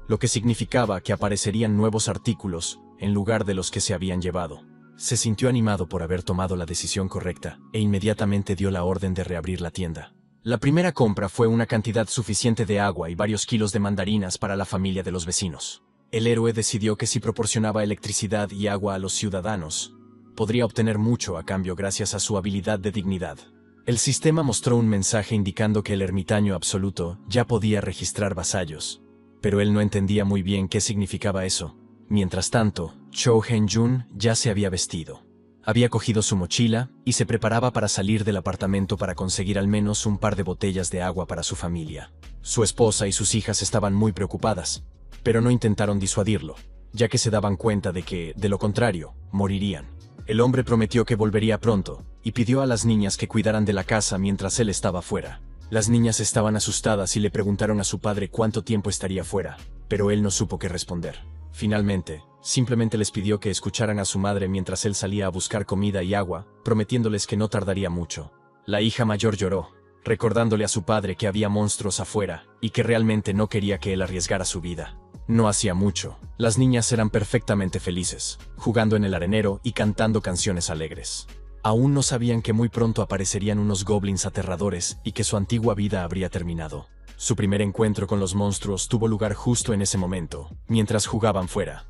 lo que significaba que aparecerían nuevos artículos en lugar de los que se habían llevado. Se sintió animado por haber tomado la decisión correcta e inmediatamente dio la orden de reabrir la tienda. La primera compra fue una cantidad suficiente de agua y varios kilos de mandarinas para la familia de los vecinos. El héroe decidió que si proporcionaba electricidad y agua a los ciudadanos, podría obtener mucho a cambio gracias a su habilidad de dignidad. El sistema mostró un mensaje indicando que el ermitaño absoluto ya podía registrar vasallos, pero él no entendía muy bien qué significaba eso. Mientras tanto, Cho Hae-jun ya se había vestido. Había cogido su mochila y se preparaba para salir del apartamento para conseguir al menos un par de botellas de agua para su familia. Su esposa y sus hijas estaban muy preocupadas, pero no intentaron disuadirlo, ya que se daban cuenta de que, de lo contrario, morirían. El hombre prometió que volvería pronto, y pidió a las niñas que cuidaran de la casa mientras él estaba fuera. Las niñas estaban asustadas y le preguntaron a su padre cuánto tiempo estaría fuera, pero él no supo qué responder. Finalmente, simplemente les pidió que escucharan a su madre mientras él salía a buscar comida y agua, prometiéndoles que no tardaría mucho. La hija mayor lloró, recordándole a su padre que había monstruos afuera, y que realmente no quería que él arriesgara su vida. No hacía mucho, las niñas eran perfectamente felices, jugando en el arenero y cantando canciones alegres. Aún no sabían que muy pronto aparecerían unos goblins aterradores y que su antigua vida habría terminado. Su primer encuentro con los monstruos tuvo lugar justo en ese momento, mientras jugaban fuera.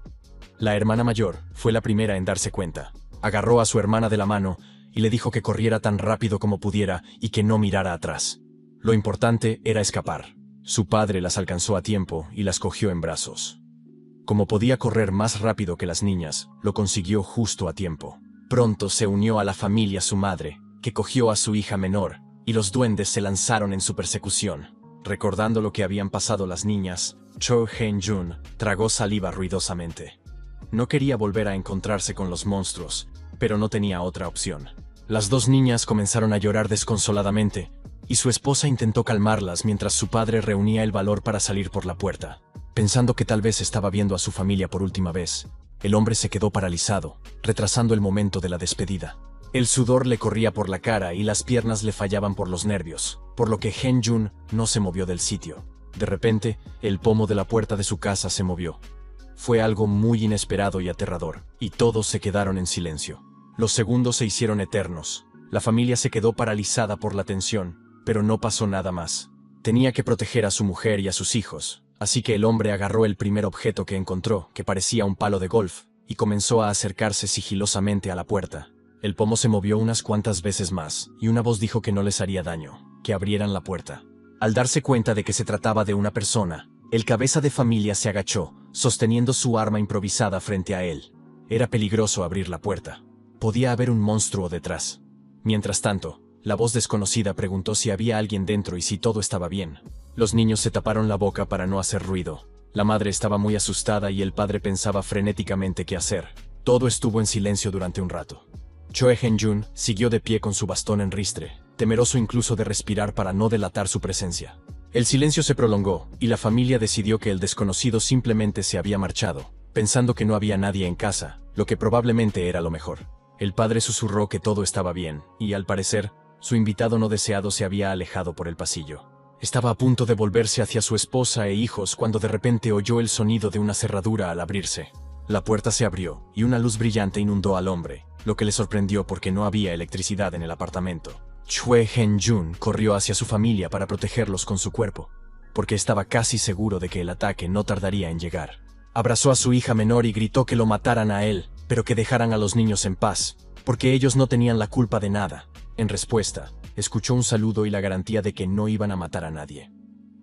La hermana mayor fue la primera en darse cuenta. Agarró a su hermana de la mano y le dijo que corriera tan rápido como pudiera y que no mirara atrás. Lo importante era escapar. Su padre las alcanzó a tiempo y las cogió en brazos. Como podía correr más rápido que las niñas, lo consiguió justo a tiempo. Pronto se unió a la familia su madre, que cogió a su hija menor, y los duendes se lanzaron en su persecución. Recordando lo que habían pasado las niñas, Cho Hae-jun tragó saliva ruidosamente. No quería volver a encontrarse con los monstruos, pero no tenía otra opción. Las 2 niñas comenzaron a llorar desconsoladamente, y su esposa intentó calmarlas mientras su padre reunía el valor para salir por la puerta. Pensando que tal vez estaba viendo a su familia por última vez, el hombre se quedó paralizado, retrasando el momento de la despedida. El sudor le corría por la cara y las piernas le fallaban por los nervios, por lo que Hae-jun no se movió del sitio. De repente, el pomo de la puerta de su casa se movió. Fue algo muy inesperado y aterrador, y todos se quedaron en silencio. Los segundos se hicieron eternos. La familia se quedó paralizada por la tensión, pero no pasó nada más. Tenía que proteger a su mujer y a sus hijos, así que el hombre agarró el primer objeto que encontró, que parecía un palo de golf, y comenzó a acercarse sigilosamente a la puerta. El pomo se movió unas cuantas veces más, y una voz dijo que no les haría daño, que abrieran la puerta. Al darse cuenta de que se trataba de una persona, el cabeza de familia se agachó, sosteniendo su arma improvisada frente a él. Era peligroso abrir la puerta. Podía haber un monstruo detrás. Mientras tanto, la voz desconocida preguntó si había alguien dentro y si todo estaba bien. Los niños se taparon la boca para no hacer ruido. La madre estaba muy asustada y el padre pensaba frenéticamente qué hacer. Todo estuvo en silencio durante un rato. Cho Hae-jun siguió de pie con su bastón en ristre, temeroso incluso de respirar para no delatar su presencia. El silencio se prolongó, y la familia decidió que el desconocido simplemente se había marchado, pensando que no había nadie en casa, lo que probablemente era lo mejor. El padre susurró que todo estaba bien, y al parecer, su invitado no deseado se había alejado por el pasillo. Estaba a punto de volverse hacia su esposa e hijos cuando de repente oyó el sonido de una cerradura al abrirse. La puerta se abrió, y una luz brillante inundó al hombre, lo que le sorprendió porque no había electricidad en el apartamento. Cho Hae-jun corrió hacia su familia para protegerlos con su cuerpo, porque estaba casi seguro de que el ataque no tardaría en llegar. Abrazó a su hija menor y gritó que lo mataran a él, pero que dejaran a los niños en paz, porque ellos no tenían la culpa de nada. En respuesta, escuchó un saludo y la garantía de que no iban a matar a nadie.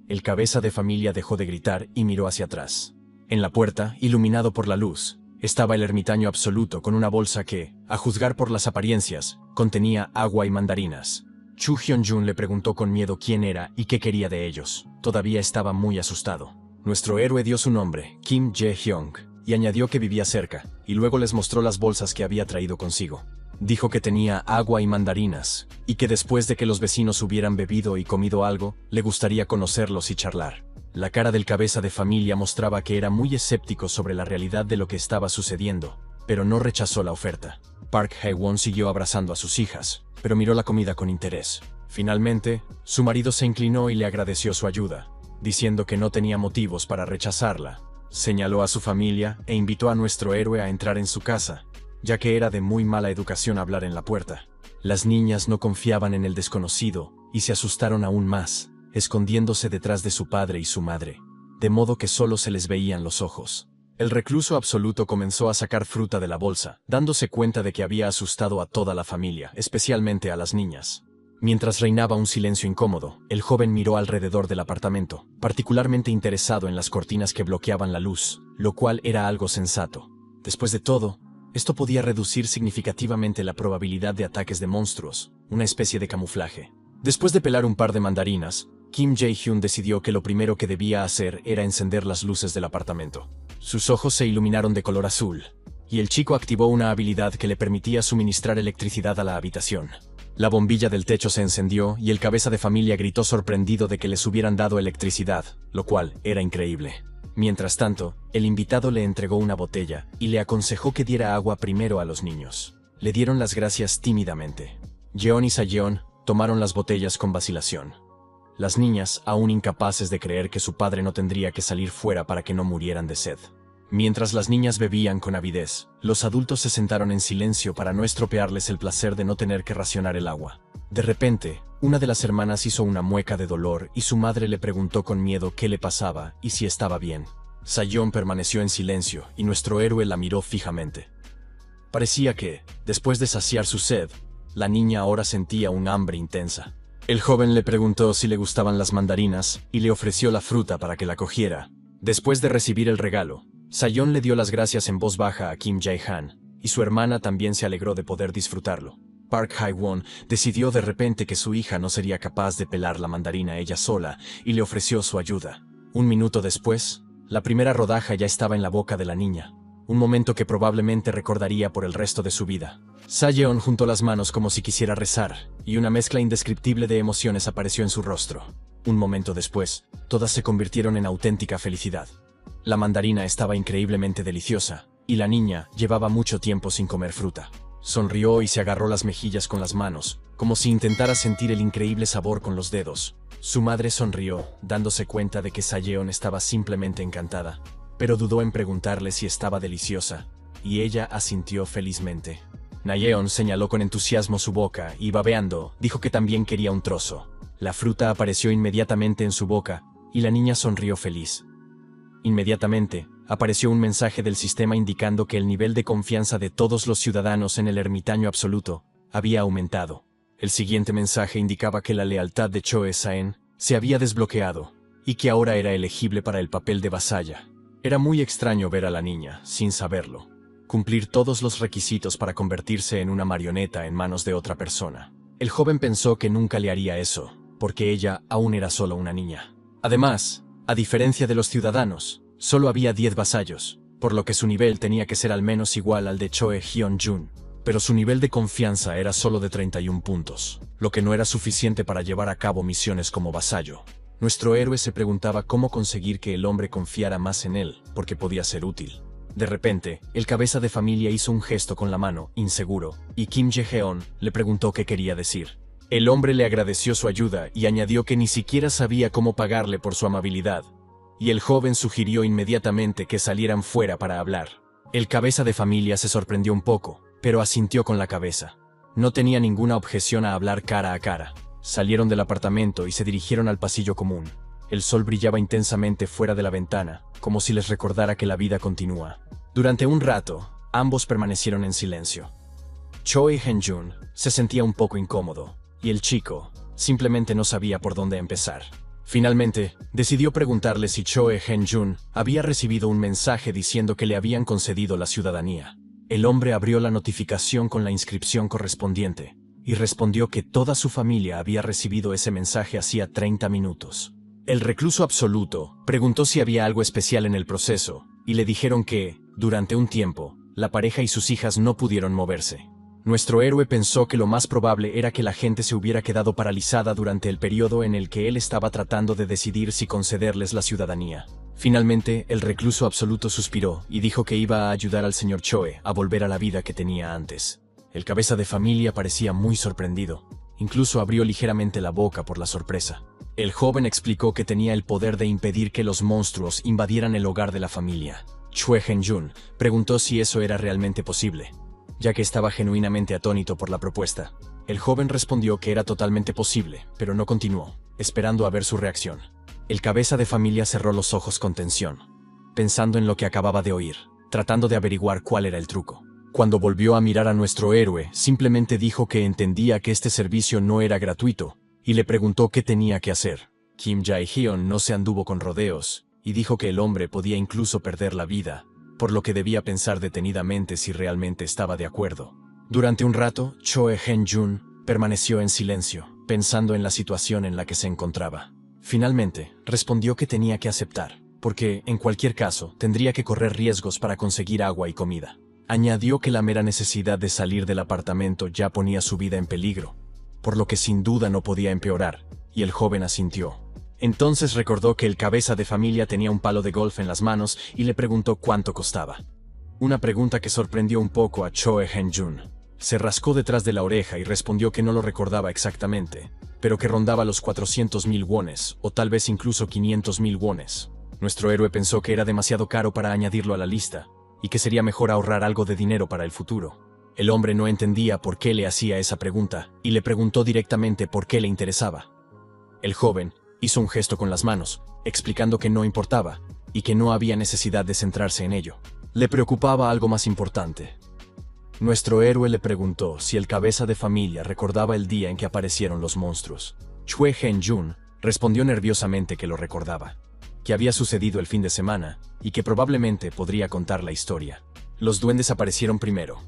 El cabeza de familia dejó de gritar y miró hacia atrás. En la puerta, iluminado por la luz, estaba el ermitaño absoluto con una bolsa que, a juzgar por las apariencias, contenía agua y mandarinas. Chu Hyun-jun le preguntó con miedo quién era y qué quería de ellos. Todavía estaba muy asustado. Nuestro héroe dio su nombre, Kim Jae-hyung, y añadió que vivía cerca, y luego les mostró las bolsas que había traído consigo. Dijo que tenía agua y mandarinas, y que después de que los vecinos hubieran bebido y comido algo, le gustaría conocerlos y charlar. La cara del cabeza de familia mostraba que era muy escéptico sobre la realidad de lo que estaba sucediendo, pero no rechazó la oferta. Park Hae-won siguió abrazando a sus hijas, pero miró la comida con interés. Finalmente, su marido se inclinó y le agradeció su ayuda, diciendo que no tenía motivos para rechazarla. Señaló a su familia e invitó a nuestro héroe a entrar en su casa, ya que era de muy mala educación hablar en la puerta. Las niñas no confiaban en el desconocido y se asustaron aún más, escondiéndose detrás de su padre y su madre, de modo que solo se les veían los ojos. El recluso absoluto comenzó a sacar fruta de la bolsa, dándose cuenta de que había asustado a toda la familia, especialmente a las niñas. Mientras reinaba un silencio incómodo, el joven miró alrededor del apartamento, particularmente interesado en las cortinas que bloqueaban la luz, lo cual era algo sensato. Después de todo, esto podía reducir significativamente la probabilidad de ataques de monstruos, una especie de camuflaje. Después de pelar un par de mandarinas, Kim Jae-hyun decidió que lo primero que debía hacer era encender las luces del apartamento. Sus ojos se iluminaron de color azul, y el chico activó una habilidad que le permitía suministrar electricidad a la habitación. La bombilla del techo se encendió y el cabeza de familia gritó sorprendido de que les hubieran dado electricidad, lo cual era increíble. Mientras tanto, el invitado le entregó una botella y le aconsejó que diera agua primero a los niños. Le dieron las gracias tímidamente. Jeon y Sayeon tomaron las botellas con vacilación. Las niñas, aún incapaces de creer que su padre no tendría que salir fuera para que no murieran de sed. Mientras las niñas bebían con avidez, los adultos se sentaron en silencio para no estropearles el placer de no tener que racionar el agua. De repente, una de las hermanas hizo una mueca de dolor y su madre le preguntó con miedo qué le pasaba y si estaba bien. Sayeon permaneció en silencio y nuestro héroe la miró fijamente. Parecía que, después de saciar su sed, la niña ahora sentía un hambre intensa. El joven le preguntó si le gustaban las mandarinas y le ofreció la fruta para que la cogiera. Después de recibir el regalo, Sayeon le dio las gracias en voz baja a Kim Jae-han, y su hermana también se alegró de poder disfrutarlo. Park Hae-won decidió de repente que su hija no sería capaz de pelar la mandarina ella sola y le ofreció su ayuda. Un minuto después, la primera rodaja ya estaba en la boca de la niña, un momento que probablemente recordaría por el resto de su vida. Sayeon juntó las manos como si quisiera rezar, y una mezcla indescriptible de emociones apareció en su rostro. Un momento después, todas se convirtieron en auténtica felicidad. La mandarina estaba increíblemente deliciosa, y la niña llevaba mucho tiempo sin comer fruta. Sonrió y se agarró las mejillas con las manos, como si intentara sentir el increíble sabor con los dedos. Su madre sonrió, dándose cuenta de que Sayeon estaba simplemente encantada, pero dudó en preguntarle si estaba deliciosa, y ella asintió felizmente. Nayeon señaló con entusiasmo su boca y, babeando, dijo que también quería un trozo. La fruta apareció inmediatamente en su boca, y la niña sonrió feliz. Inmediatamente, apareció un mensaje del sistema indicando que el nivel de confianza de todos los ciudadanos en el ermitaño absoluto había aumentado. El siguiente mensaje indicaba que la lealtad de Choe Saen se había desbloqueado, y que ahora era elegible para el papel de vasalla. Era muy extraño ver a la niña, sin saberlo, cumplir todos los requisitos para convertirse en una marioneta en manos de otra persona. El joven pensó que nunca le haría eso, porque ella aún era solo una niña. Además, a diferencia de los ciudadanos, solo había 10 vasallos, por lo que su nivel tenía que ser al menos igual al de Choe Hyun-jun. Pero su nivel de confianza era solo de 31 puntos, lo que no era suficiente para llevar a cabo misiones como vasallo. Nuestro héroe se preguntaba cómo conseguir que el hombre confiara más en él, porque podía ser útil. De repente, el cabeza de familia hizo un gesto con la mano, inseguro, y Kim Jae-hyun le preguntó qué quería decir. El hombre le agradeció su ayuda y añadió que ni siquiera sabía cómo pagarle por su amabilidad, y el joven sugirió inmediatamente que salieran fuera para hablar. El cabeza de familia se sorprendió un poco, pero asintió con la cabeza. No tenía ninguna objeción a hablar cara a cara. Salieron del apartamento y se dirigieron al pasillo común. El sol brillaba intensamente fuera de la ventana, como si les recordara que la vida continúa. Durante un rato, ambos permanecieron en silencio. Choi Hyun-jun se sentía un poco incómodo. y el chico simplemente no sabía por dónde empezar. Finalmente, decidió preguntarle si Choe Hen-jun había recibido un mensaje diciendo que le habían concedido la ciudadanía. El hombre abrió la notificación con la inscripción correspondiente y respondió que toda su familia había recibido ese mensaje hacía 30 minutos. El recluso absoluto preguntó si había algo especial en el proceso y le dijeron que, durante un tiempo, la pareja y sus hijas no pudieron moverse. Nuestro héroe pensó que lo más probable era que la gente se hubiera quedado paralizada durante el periodo en el que él estaba tratando de decidir si concederles la ciudadanía. Finalmente, el recluso absoluto suspiró y dijo que iba a ayudar al señor Choe a volver a la vida que tenía antes. El cabeza de familia parecía muy sorprendido. Incluso abrió ligeramente la boca por la sorpresa. El joven explicó que tenía el poder de impedir que los monstruos invadieran el hogar de la familia. Choe Hen-jun preguntó si eso era realmente posible, ya que estaba genuinamente atónito por la propuesta. El joven respondió que era totalmente posible, pero no continuó, esperando a ver su reacción. El cabeza de familia cerró los ojos con tensión, pensando en lo que acababa de oír, tratando de averiguar cuál era el truco. Cuando volvió a mirar a nuestro héroe, simplemente dijo que entendía que este servicio no era gratuito, y le preguntó qué tenía que hacer. Kim Jae-hyun no se anduvo con rodeos, y dijo que el hombre podía incluso perder la vida, por lo que debía pensar detenidamente si realmente estaba de acuerdo. Durante un rato, Choe Hen-jun permaneció en silencio, pensando en la situación en la que se encontraba. Finalmente, respondió que tenía que aceptar, porque, en cualquier caso, tendría que correr riesgos para conseguir agua y comida. Añadió que la mera necesidad de salir del apartamento ya ponía su vida en peligro, por lo que sin duda no podía empeorar, y el joven asintió. Entonces recordó que el cabeza de familia tenía un palo de golf en las manos y le preguntó cuánto costaba. Una pregunta que sorprendió un poco a Choe Hen-jun. Se rascó detrás de la oreja y respondió que no lo recordaba exactamente, pero que rondaba los 400.000 wones, o tal vez incluso 500.000 wones. Nuestro héroe pensó que era demasiado caro para añadirlo a la lista, y que sería mejor ahorrar algo de dinero para el futuro. El hombre no entendía por qué le hacía esa pregunta, y le preguntó directamente por qué le interesaba. El joven hizo un gesto con las manos, explicando que no importaba, y que no había necesidad de centrarse en ello. Le preocupaba algo más importante. Nuestro héroe le preguntó si el cabeza de familia recordaba el día en que aparecieron los monstruos. Choe Hen-jun respondió nerviosamente que lo recordaba, que había sucedido el fin de semana, y que probablemente podría contar la historia. Los duendes aparecieron primero.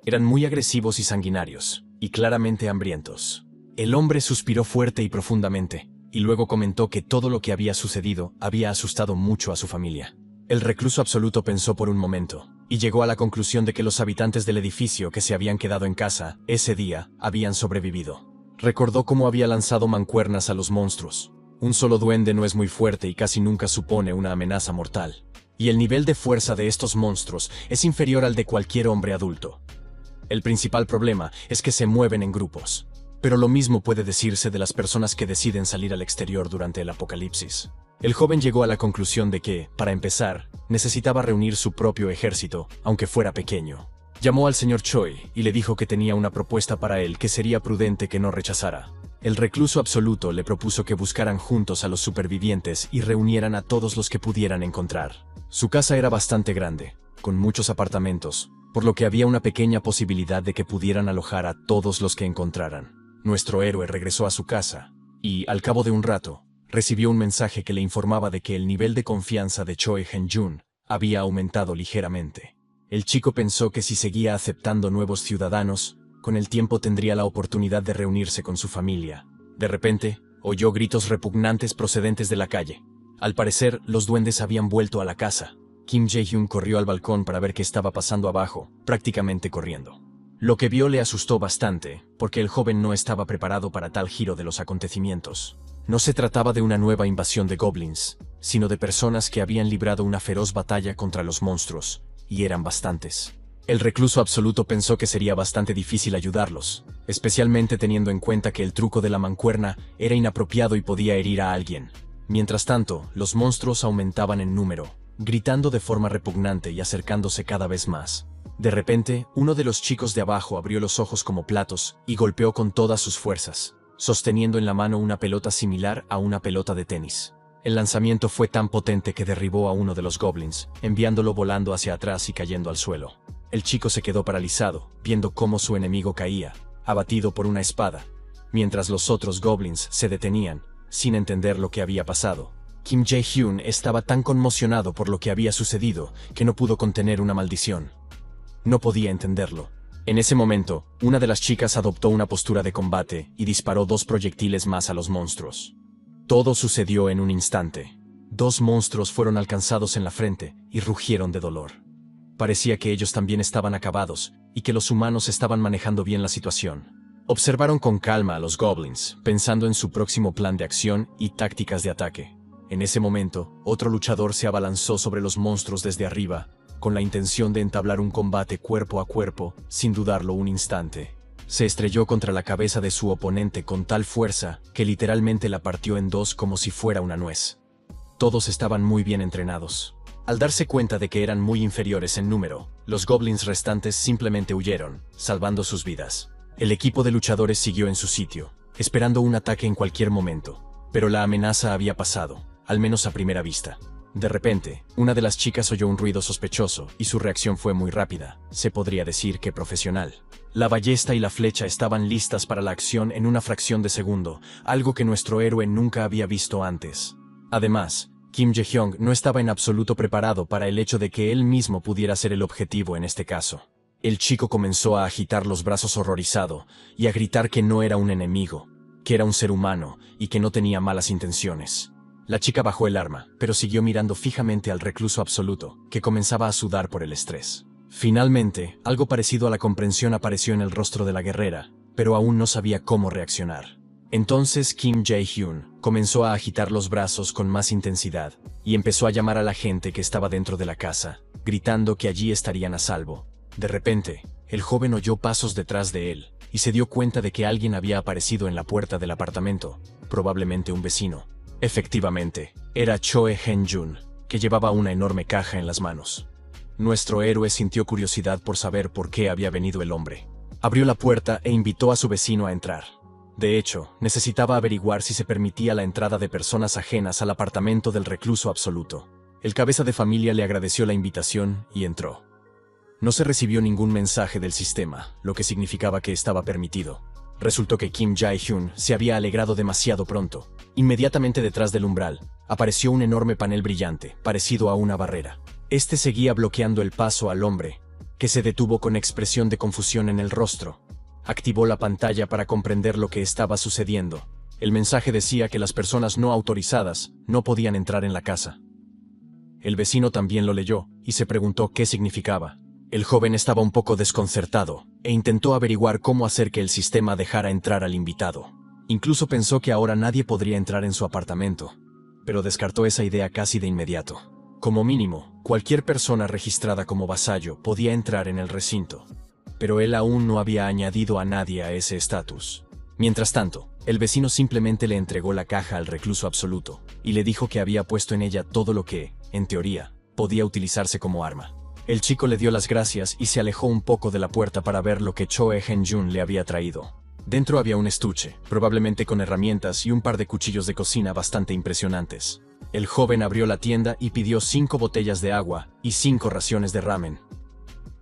Eran muy agresivos y sanguinarios, y claramente hambrientos. El hombre suspiró fuerte y profundamente, y luego comentó que todo lo que había sucedido había asustado mucho a su familia. El recluso absoluto pensó por un momento, y llegó a la conclusión de que los habitantes del edificio que se habían quedado en casa ese día habían sobrevivido. Recordó cómo había lanzado mancuernas a los monstruos. Un solo duende no es muy fuerte y casi nunca supone una amenaza mortal. Y el nivel de fuerza de estos monstruos es inferior al de cualquier hombre adulto. El principal problema es que se mueven en grupos. Pero lo mismo puede decirse de las personas que deciden salir al exterior durante el apocalipsis. El joven llegó a la conclusión de que, para empezar, necesitaba reunir su propio ejército, aunque fuera pequeño. Llamó al señor Choi y le dijo que tenía una propuesta para él que sería prudente que no rechazara. El recluso absoluto le propuso que buscaran juntos a los supervivientes y reunieran a todos los que pudieran encontrar. Su casa era bastante grande, con muchos apartamentos, por lo que había una pequeña posibilidad de que pudieran alojar a todos los que encontraran. Nuestro héroe regresó a su casa, y, al cabo de un rato, recibió un mensaje que le informaba de que el nivel de confianza de Choe Hen-jun había aumentado ligeramente. El chico pensó que si seguía aceptando nuevos ciudadanos, con el tiempo tendría la oportunidad de reunirse con su familia. De repente, oyó gritos repugnantes procedentes de la calle. Al parecer, los duendes habían vuelto a la casa. Kim Jae-hyun corrió al balcón para ver qué estaba pasando abajo, prácticamente corriendo. Lo que vio le asustó bastante, porque el joven no estaba preparado para tal giro de los acontecimientos. No se trataba de una nueva invasión de goblins, sino de personas que habían librado una feroz batalla contra los monstruos, y eran bastantes. El recluso absoluto pensó que sería bastante difícil ayudarlos, especialmente teniendo en cuenta que el truco de la mancuerna era inapropiado y podía herir a alguien. Mientras tanto, los monstruos aumentaban en número, gritando de forma repugnante y acercándose cada vez más. De repente, uno de los chicos de abajo abrió los ojos como platos y golpeó con todas sus fuerzas, sosteniendo en la mano una pelota similar a una pelota de tenis. El lanzamiento fue tan potente que derribó a uno de los goblins, enviándolo volando hacia atrás y cayendo al suelo. El chico se quedó paralizado, viendo cómo su enemigo caía, abatido por una espada. mientras los otros goblins se detenían, sin entender lo que había pasado. Kim Jae-hyun estaba tan conmocionado por lo que había sucedido que no pudo contener una maldición. No podía entenderlo. En ese momento, una de las chicas adoptó una postura de combate y disparó 2 proyectiles más a los monstruos. Todo sucedió en un instante. 2 monstruos fueron alcanzados en la frente y rugieron de dolor. Parecía que ellos también estaban acabados y que los humanos estaban manejando bien la situación. Observaron con calma a los goblins, pensando en su próximo plan de acción y tácticas de ataque. En ese momento, otro luchador se abalanzó sobre los monstruos desde arriba, con la intención de entablar un combate cuerpo a cuerpo, sin dudarlo un instante. Se estrelló contra la cabeza de su oponente con tal fuerza que literalmente la partió en 2 como si fuera una nuez. Todos estaban muy bien entrenados. Al darse cuenta de que eran muy inferiores en número, los goblins restantes simplemente huyeron, salvando sus vidas. El equipo de luchadores siguió en su sitio, esperando un ataque en cualquier momento, pero la amenaza había pasado, al menos a primera vista. De repente, una de las chicas oyó un ruido sospechoso y su reacción fue muy rápida, se podría decir que profesional. La ballesta y la flecha estaban listas para la acción en una fracción de segundo, algo que nuestro héroe nunca había visto antes. Además, Kim Jae-hyun no estaba en absoluto preparado para el hecho de que él mismo pudiera ser el objetivo en este caso. El chico comenzó a agitar los brazos horrorizado y a gritar que no era un enemigo, que era un ser humano y que no tenía malas intenciones. La chica bajó el arma, pero siguió mirando fijamente al recluso absoluto, que comenzaba a sudar por el estrés. Finalmente, algo parecido a la comprensión apareció en el rostro de la guerrera, pero aún no sabía cómo reaccionar. Entonces Kim Jae-hyun comenzó a agitar los brazos con más intensidad y empezó a llamar a la gente que estaba dentro de la casa, gritando que allí estarían a salvo. De repente, el joven oyó pasos detrás de él y se dio cuenta de que alguien había aparecido en la puerta del apartamento, probablemente un vecino. Efectivamente, era Choe Hen-jun, que llevaba una enorme caja en las manos. Nuestro héroe sintió curiosidad por saber por qué había venido el hombre. Abrió la puerta e invitó a su vecino a entrar. De hecho, necesitaba averiguar si se permitía la entrada de personas ajenas al apartamento del recluso absoluto. El cabeza de familia le agradeció la invitación y entró. No se recibió ningún mensaje del sistema, lo que significaba que estaba permitido. Resultó que Kim Jae-hyun se había alegrado demasiado pronto. Inmediatamente detrás del umbral, apareció un enorme panel brillante, parecido a una barrera. Este seguía bloqueando el paso al hombre, que se detuvo con expresión de confusión en el rostro. Activó la pantalla para comprender lo que estaba sucediendo. El mensaje decía que las personas no autorizadas no podían entrar en la casa. El vecino también lo leyó y se preguntó qué significaba. El joven estaba un poco desconcertado e intentó averiguar cómo hacer que el sistema dejara entrar al invitado. Incluso pensó que ahora nadie podría entrar en su apartamento, pero descartó esa idea casi de inmediato. Como mínimo, cualquier persona registrada como vasallo podía entrar en el recinto, pero él aún no había añadido a nadie a ese estatus. Mientras tanto, el vecino simplemente le entregó la caja al recluso absoluto y le dijo que había puesto en ella todo lo que, en teoría, podía utilizarse como arma. El chico le dio las gracias y se alejó un poco de la puerta para ver lo que Choe Hen-jun le había traído. Dentro había un estuche, probablemente con herramientas y un par de cuchillos de cocina bastante impresionantes. El joven abrió la tienda y pidió 5 botellas de agua y 5 raciones de ramen.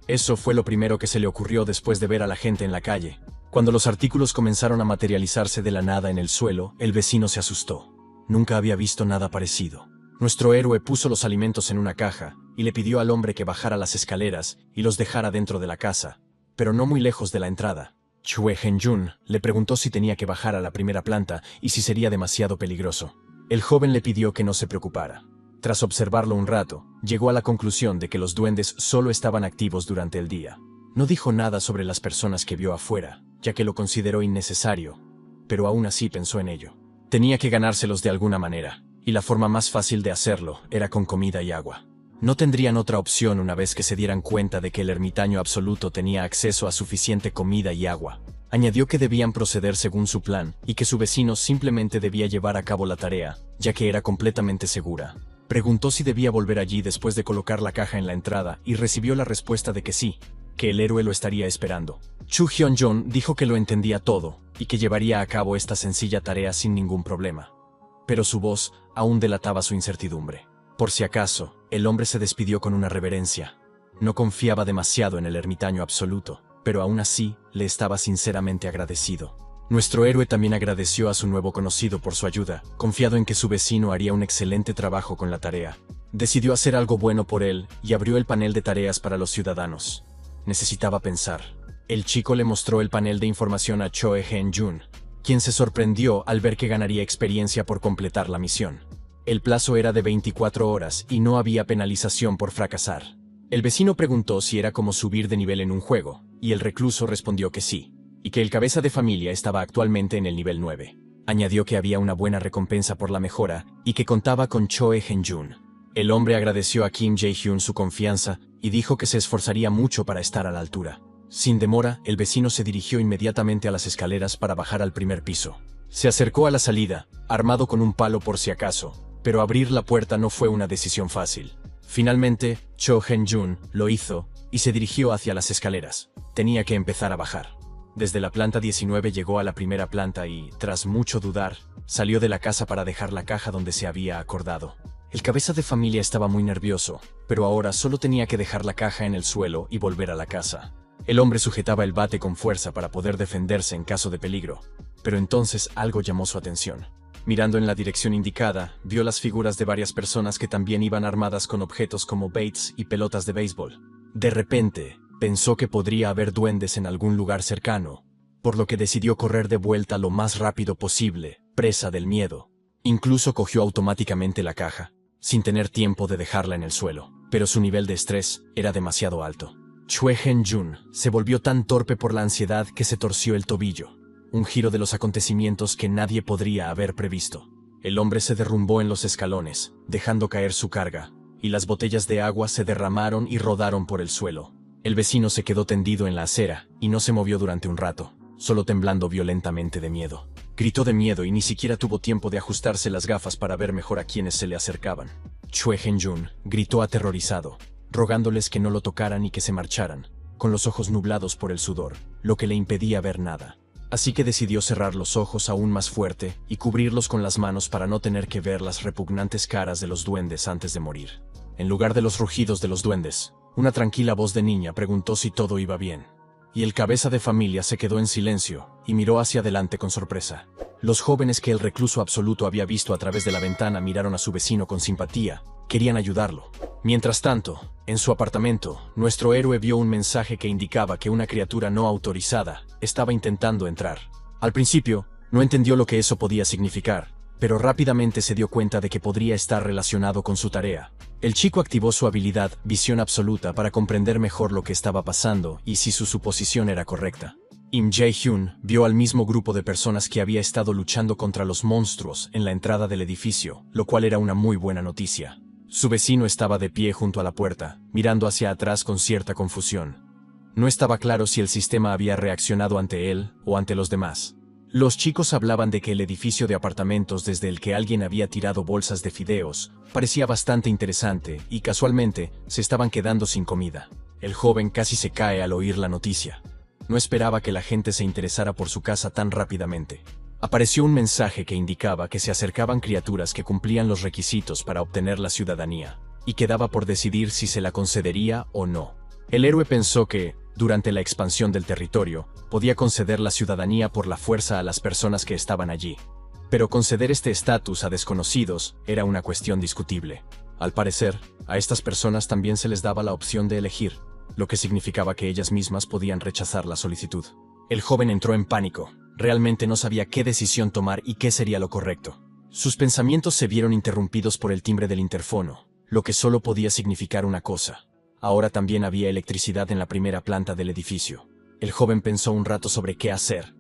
Eso fue lo primero que se le ocurrió después de ver a la gente en la calle. Cuando los artículos comenzaron a materializarse de la nada en el suelo, el vecino se asustó. Nunca había visto nada parecido. Nuestro héroe puso los alimentos en una caja y le pidió al hombre que bajara las escaleras y los dejara dentro de la casa, pero no muy lejos de la entrada. Choe Hen-jun le preguntó si tenía que bajar a la primera planta y si sería demasiado peligroso. El joven le pidió que no se preocupara. Tras observarlo un rato, llegó a la conclusión de que los duendes solo estaban activos durante el día. No dijo nada sobre las personas que vio afuera, ya que lo consideró innecesario, pero aún así pensó en ello. Tenía que ganárselos de alguna manera, y la forma más fácil de hacerlo era con comida y agua. No tendrían otra opción una vez que se dieran cuenta de que el ermitaño absoluto tenía acceso a suficiente comida y agua. Añadió que debían proceder según su plan y que su vecino simplemente debía llevar a cabo la tarea, ya que era completamente segura. Preguntó si debía volver allí después de colocar la caja en la entrada y recibió la respuesta de que sí, que el héroe lo estaría esperando. Chu Hyun-jong dijo que lo entendía todo y que llevaría a cabo esta sencilla tarea sin ningún problema. Pero su voz aún delataba su incertidumbre. Por si acaso, el hombre se despidió con una reverencia. No confiaba demasiado en el ermitaño absoluto, pero aún así le estaba sinceramente agradecido. Nuestro héroe también agradeció a su nuevo conocido por su ayuda, confiado en que su vecino haría un excelente trabajo con la tarea. Decidió hacer algo bueno por él y abrió el panel de tareas para los ciudadanos. Necesitaba pensar. El chico le mostró el panel de información a Choi Hyun-jun, quien se sorprendió al ver que ganaría experiencia por completar la misión. El plazo era de 24 horas y no había penalización por fracasar. El vecino preguntó si era como subir de nivel en un juego, y el recluso respondió que sí, y que el cabeza de familia estaba actualmente en el nivel 9. Añadió que había una buena recompensa por la mejora y que contaba con Choi Hyun-jun. El hombre agradeció a Kim Jae-hyun su confianza y dijo que se esforzaría mucho para estar a la altura. Sin demora, el vecino se dirigió inmediatamente a las escaleras para bajar al primer piso. Se acercó a la salida, armado con un palo por si acaso, pero abrir la puerta no fue una decisión fácil. Finalmente, Choi Hyun-jun lo hizo y se dirigió hacia las escaleras. Tenía que empezar a bajar. Desde la planta 19 llegó a la primera planta y, tras mucho dudar, salió de la casa para dejar la caja donde se había acordado. El cabeza de familia estaba muy nervioso, pero ahora solo tenía que dejar la caja en el suelo y volver a la casa. El hombre sujetaba el bate con fuerza para poder defenderse en caso de peligro, pero entonces algo llamó su atención. Mirando en la dirección indicada, vio las figuras de varias personas que también iban armadas con objetos como bates y pelotas de béisbol. De repente, pensó que podría haber duendes en algún lugar cercano, por lo que decidió correr de vuelta lo más rápido posible, presa del miedo. Incluso cogió automáticamente la caja, sin tener tiempo de dejarla en el suelo, pero su nivel de estrés era demasiado alto. Choi Hyun-jun se volvió tan torpe por la ansiedad que se torció el tobillo, un giro de los acontecimientos que nadie podría haber previsto. El hombre se derrumbó en los escalones, dejando caer su carga, y las botellas de agua se derramaron y rodaron por el suelo. El vecino se quedó tendido en la acera y no se movió durante un rato, solo temblando violentamente de miedo. Gritó de miedo y ni siquiera tuvo tiempo de ajustarse las gafas para ver mejor a quienes se le acercaban. Choi Hyun-jun gritó aterrorizado, rogándoles que no lo tocaran y que se marcharan, con los ojos nublados por el sudor, lo que le impedía ver nada. Así que decidió cerrar los ojos aún más fuerte y cubrirlos con las manos para no tener que ver las repugnantes caras de los duendes antes de morir. En lugar de los rugidos de los duendes, una tranquila voz de niña preguntó si todo iba bien. Y el cabeza de familia se quedó en silencio y miró hacia adelante con sorpresa. Los jóvenes que el recluso absoluto había visto a través de la ventana miraron a su vecino con simpatía, querían ayudarlo. Mientras tanto, en su apartamento, nuestro héroe vio un mensaje que indicaba que una criatura no autorizada estaba intentando entrar. Al principio, no entendió lo que eso podía significar, pero rápidamente se dio cuenta de que podría estar relacionado con su tarea. El chico activó su habilidad Visión Absoluta para comprender mejor lo que estaba pasando y si su suposición era correcta. Kim Jae-hyun vio al mismo grupo de personas que había estado luchando contra los monstruos en la entrada del edificio, lo cual era una muy buena noticia. Su vecino estaba de pie junto a la puerta, mirando hacia atrás con cierta confusión. No estaba claro si el sistema había reaccionado ante él o ante los demás. Los chicos hablaban de que el edificio de apartamentos desde el que alguien había tirado bolsas de fideos parecía bastante interesante y casualmente se estaban quedando sin comida. El joven casi se cae al oír la noticia. No esperaba que la gente se interesara por su casa tan rápidamente. Apareció un mensaje que indicaba que se acercaban criaturas que cumplían los requisitos para obtener la ciudadanía, y quedaba por decidir si se la concedería o no. El héroe pensó que, durante la expansión del territorio, podía conceder la ciudadanía por la fuerza a las personas que estaban allí. Pero conceder este estatus a desconocidos era una cuestión discutible. Al parecer, a estas personas también se les daba la opción de elegir, lo que significaba que ellas mismas podían rechazar la solicitud. El joven entró en pánico. Realmente no sabía qué decisión tomar y qué sería lo correcto. Sus pensamientos se vieron interrumpidos por el timbre del interfono, lo que solo podía significar una cosa. Ahora también había electricidad en la primera planta del edificio. El joven pensó un rato sobre qué hacer,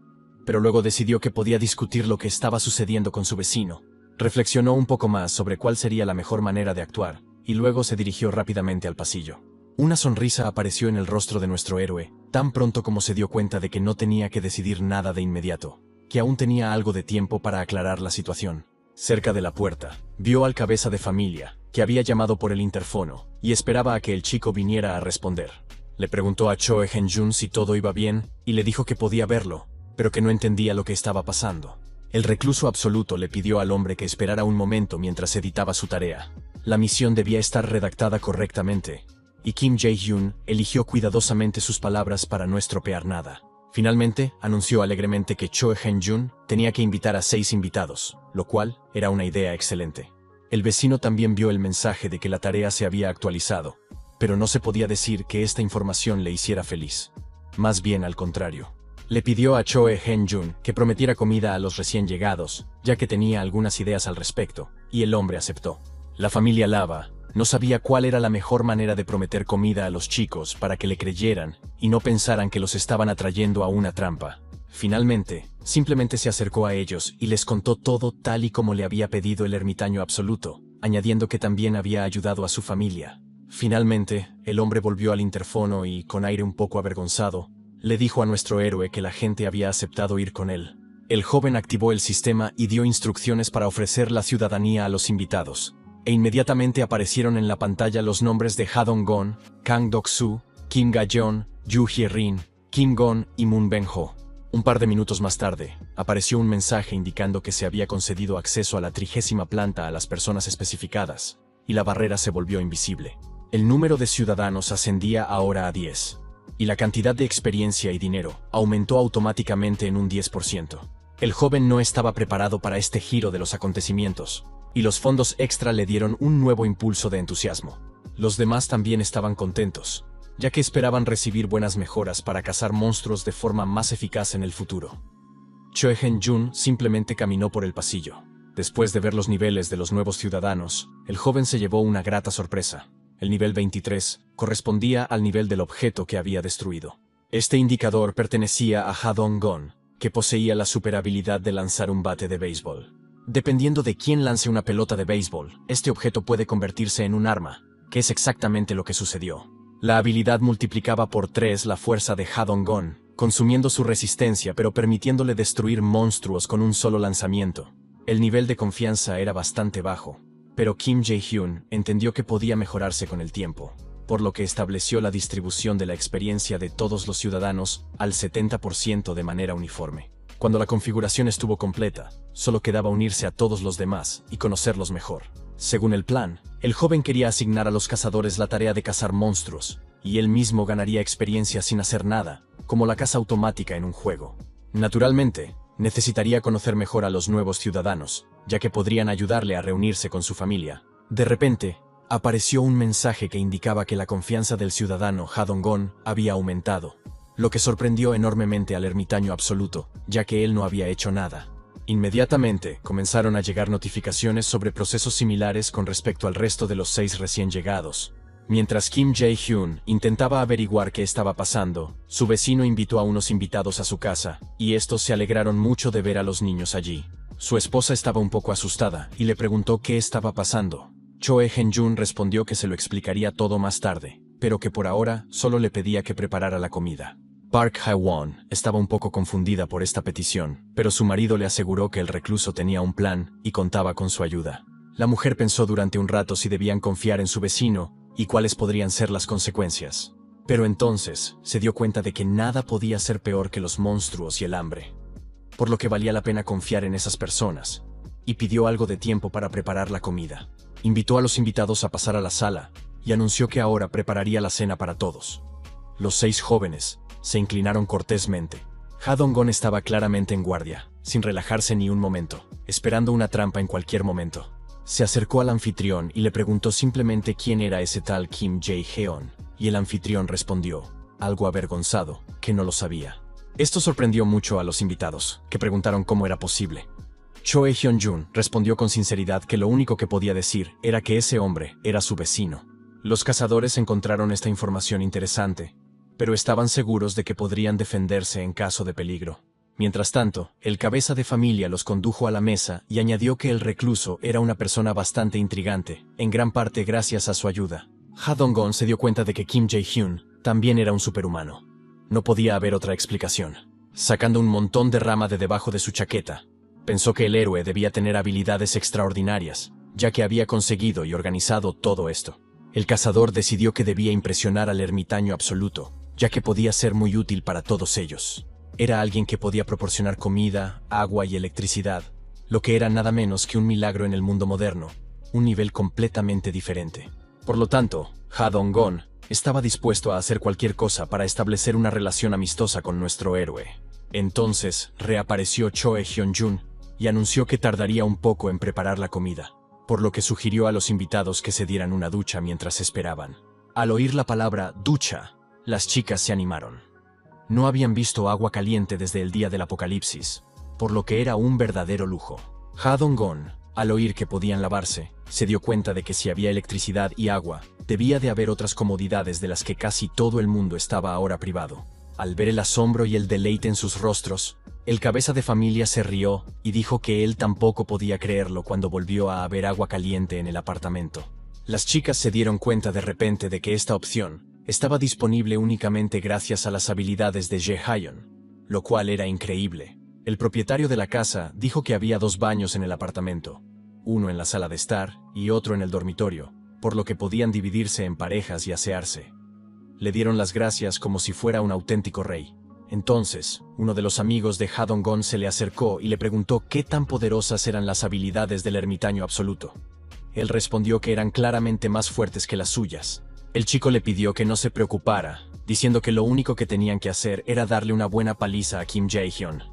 pero luego decidió que podía discutir lo que estaba sucediendo con su vecino. Reflexionó un poco más sobre cuál sería la mejor manera de actuar, y luego se dirigió rápidamente al pasillo. Una sonrisa apareció en el rostro de nuestro héroe, tan pronto como se dio cuenta de que no tenía que decidir nada de inmediato, que aún tenía algo de tiempo para aclarar la situación. Cerca de la puerta, vio al cabeza de familia, que había llamado por el interfono, y esperaba a que el chico viniera a responder. Le preguntó a Choi Hyun-jun si todo iba bien, y le dijo que podía verlo, pero que no entendía lo que estaba pasando. El recluso absoluto le pidió al hombre que esperara un momento mientras editaba su tarea. La misión debía estar redactada correctamente, y Kim Jae-hyun eligió cuidadosamente sus palabras para no estropear nada. Finalmente, anunció alegremente que Cho Hyun-jun tenía que invitar a 6 invitados, lo cual era una idea excelente. El vecino también vio el mensaje de que la tarea se había actualizado, pero no se podía decir que esta información le hiciera feliz. Más bien al contrario. Le pidió a Cho Hyun-jun que prometiera comida a los recién llegados, ya que tenía algunas ideas al respecto, y el hombre aceptó. La familia Lava no sabía cuál era la mejor manera de prometer comida a los chicos para que le creyeran y no pensaran que los estaban atrayendo a una trampa. Finalmente, simplemente se acercó a ellos y les contó todo tal y como le había pedido el ermitaño absoluto, añadiendo que también había ayudado a su familia. Finalmente, el hombre volvió al interfono y, con aire un poco avergonzado, le dijo a nuestro héroe que la gente había aceptado ir con él. El joven activó el sistema y dio instrucciones para ofrecer la ciudadanía a los invitados. E inmediatamente aparecieron en la pantalla los nombres de Ha Dong-gon, Kang Dok-soo, Kim Ga-yeon, Yu Hye-rin, Kim Gon y Moon Ben-ho. Un par de minutos más tarde, apareció un mensaje indicando que se había concedido acceso a la 30ª planta a las personas especificadas, y la barrera se volvió invisible. El número de ciudadanos ascendía ahora a 10, y la cantidad de experiencia y dinero aumentó automáticamente en un 10%. El joven no estaba preparado para este giro de los acontecimientos, y los fondos extra le dieron un nuevo impulso de entusiasmo. Los demás también estaban contentos, ya que esperaban recibir buenas mejoras para cazar monstruos de forma más eficaz en el futuro. Cho Hyun-jun simplemente caminó por el pasillo. Después de ver los niveles de los nuevos ciudadanos, el joven se llevó una grata sorpresa. El nivel 23 correspondía al nivel del objeto que había destruido. Este indicador pertenecía a Ha Dong-gon, que poseía la superhabilidad de lanzar un bate de béisbol. Dependiendo de quién lance una pelota de béisbol, este objeto puede convertirse en un arma, que es exactamente lo que sucedió. La habilidad multiplicaba por 3 la fuerza de Ha Dong-gon, consumiendo su resistencia pero permitiéndole destruir monstruos con un solo lanzamiento. El nivel de confianza era bastante bajo, pero Kim Jae-hyun entendió que podía mejorarse con el tiempo, por lo que estableció la distribución de la experiencia de todos los ciudadanos al 70% de manera uniforme. Cuando la configuración estuvo completa, solo quedaba unirse a todos los demás y conocerlos mejor. Según el plan, el joven quería asignar a los cazadores la tarea de cazar monstruos, y él mismo ganaría experiencia sin hacer nada, como la caza automática en un juego. Naturalmente, necesitaría conocer mejor a los nuevos ciudadanos, ya que podrían ayudarle a reunirse con su familia. De repente, apareció un mensaje que indicaba que la confianza del ciudadano Ha Dong-gon había aumentado, lo que sorprendió enormemente al ermitaño absoluto, ya que él no había hecho nada. Inmediatamente, comenzaron a llegar notificaciones sobre procesos similares con respecto al resto de los 6 recién llegados. Mientras Kim Jae-hyun intentaba averiguar qué estaba pasando, su vecino invitó a unos invitados a su casa, y estos se alegraron mucho de ver a los niños allí. Su esposa estaba un poco asustada y le preguntó qué estaba pasando. Cho Hyun-jun respondió que se lo explicaría todo más tarde, pero que por ahora solo le pedía que preparara la comida. Park Hae-won estaba un poco confundida por esta petición, pero su marido le aseguró que el recluso tenía un plan y contaba con su ayuda. La mujer pensó durante un rato si debían confiar en su vecino y cuáles podrían ser las consecuencias. Pero entonces se dio cuenta de que nada podía ser peor que los monstruos y el hambre, por lo que valía la pena confiar en esas personas, y pidió algo de tiempo para preparar la comida. Invitó a los invitados a pasar a la sala y anunció que ahora prepararía la cena para todos. Los 6 jóvenes se inclinaron cortésmente. Ha Dong-gon estaba claramente en guardia, sin relajarse ni un momento, esperando una trampa en cualquier momento. Se acercó al anfitrión y le preguntó simplemente quién era ese tal Kim Jae-hyun, y el anfitrión respondió, algo avergonzado, que no lo sabía. Esto sorprendió mucho a los invitados, que preguntaron cómo era posible. Cho Hyun-jun respondió con sinceridad que lo único que podía decir era que ese hombre era su vecino. Los cazadores encontraron esta información interesante, pero estaban seguros de que podrían defenderse en caso de peligro. Mientras tanto, el cabeza de familia los condujo a la mesa y añadió que el recluso era una persona bastante intrigante, en gran parte gracias a su ayuda. Ha Dong-gon se dio cuenta de que Kim Jae-hyun también era un superhumano. No podía haber otra explicación. Sacando un montón de rama de debajo de su chaqueta, pensó que el héroe debía tener habilidades extraordinarias, ya que había conseguido y organizado todo esto. El cazador decidió que debía impresionar al ermitaño absoluto, ya que podía ser muy útil para todos ellos. Era alguien que podía proporcionar comida, agua y electricidad, lo que era nada menos que un milagro en el mundo moderno, un nivel completamente diferente. Por lo tanto, Ha Dong-gon Estaba dispuesto a hacer cualquier cosa para establecer una relación amistosa con nuestro héroe. Entonces, reapareció Choe Hyun-jun y anunció que tardaría un poco en preparar la comida, por lo que sugirió a los invitados que se dieran una ducha mientras esperaban. Al oír la palabra ducha, las chicas se animaron. No habían visto agua caliente desde el día del apocalipsis, por lo que era un verdadero lujo. Ha Dong-gon, al oír que podían lavarse, se dio cuenta de que si había electricidad y agua, debía de haber otras comodidades de las que casi todo el mundo estaba ahora privado. Al ver el asombro y el deleite en sus rostros, el cabeza de familia se rió y dijo que él tampoco podía creerlo cuando volvió a haber agua caliente en el apartamento. Las chicas se dieron cuenta de repente de que esta opción estaba disponible únicamente gracias a las habilidades de Jae Hyun, lo cual era increíble. El propietario de la casa dijo que había 2 baños en el apartamento, uno en la sala de estar y otro en el dormitorio, por lo que podían dividirse en parejas y asearse. Le dieron las gracias como si fuera un auténtico rey. Entonces, uno de los amigos de Ha Dong-gon se le acercó y le preguntó qué tan poderosas eran las habilidades del ermitaño absoluto. Él respondió que eran claramente más fuertes que las suyas. El chico le pidió que no se preocupara, diciendo que lo único que tenían que hacer era darle una buena paliza a Kim Jae-hyun.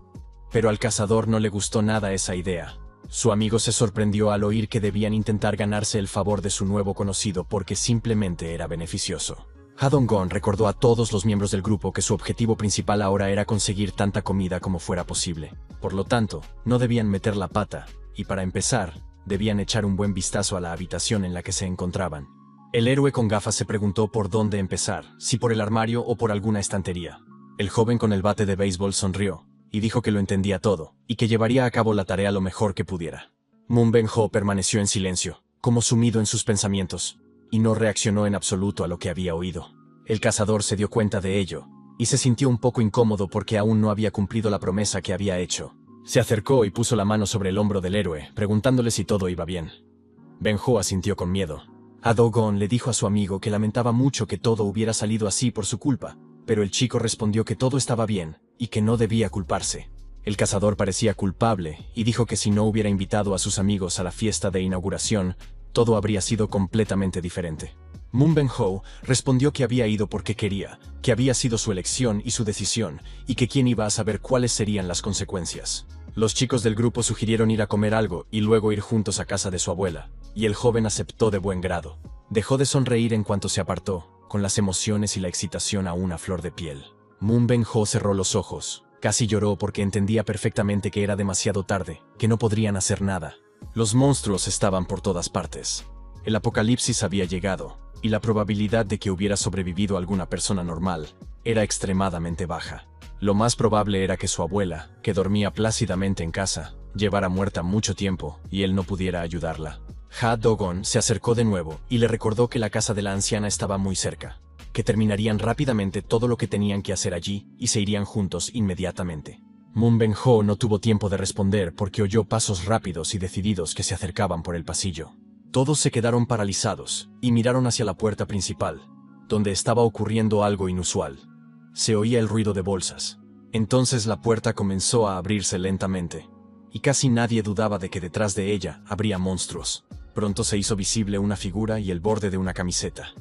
Pero al cazador no le gustó nada esa idea. Su amigo se sorprendió al oír que debían intentar ganarse el favor de su nuevo conocido porque simplemente era beneficioso. Ha Dong-gon recordó a todos los miembros del grupo que su objetivo principal ahora era conseguir tanta comida como fuera posible. Por lo tanto, no debían meter la pata, y para empezar, debían echar un buen vistazo a la habitación en la que se encontraban. El héroe con gafas se preguntó por dónde empezar, si por el armario o por alguna estantería. El joven con el bate de béisbol sonrió, y dijo que lo entendía todo, y que llevaría a cabo la tarea lo mejor que pudiera. Moon Ben-ho permaneció en silencio, como sumido en sus pensamientos, y no reaccionó en absoluto a lo que había oído. El cazador se dio cuenta de ello, y se sintió un poco incómodo porque aún no había cumplido la promesa que había hecho. Se acercó y puso la mano sobre el hombro del héroe, preguntándole si todo iba bien. Ben-ho asintió con miedo. Ha Dong-gon le dijo a su amigo que lamentaba mucho que todo hubiera salido así por su culpa, pero el chico respondió que todo estaba bien, y que no debía culparse. El cazador parecía culpable, y dijo que si no hubiera invitado a sus amigos a la fiesta de inauguración, todo habría sido completamente diferente. Moon Ben-ho respondió que había ido porque quería, que había sido su elección y su decisión, y que quién iba a saber cuáles serían las consecuencias. Los chicos del grupo sugirieron ir a comer algo y luego ir juntos a casa de su abuela, y el joven aceptó de buen grado. Dejó de sonreír en cuanto se apartó, con las emociones y la excitación aún a flor de piel. Moon Ben-ho cerró los ojos, casi lloró porque entendía perfectamente que era demasiado tarde, que no podrían hacer nada. Los monstruos estaban por todas partes. El apocalipsis había llegado, y la probabilidad de que hubiera sobrevivido alguna persona normal era extremadamente baja. Lo más probable era que su abuela, que dormía plácidamente en casa, llevara muerta mucho tiempo y él no pudiera ayudarla. Ha Dong-gon se acercó de nuevo y le recordó que la casa de la anciana estaba muy cerca, que terminarían rápidamente todo lo que tenían que hacer allí y se irían juntos inmediatamente. Moon Ben-ho no tuvo tiempo de responder porque oyó pasos rápidos y decididos que se acercaban por el pasillo. Todos se quedaron paralizados y miraron hacia la puerta principal, donde estaba ocurriendo algo inusual. Se oía el ruido de bolsas. Entonces la puerta comenzó a abrirse lentamente, y casi nadie dudaba de que detrás de ella habría monstruos. Pronto se hizo visible una figura y el borde de una camiseta.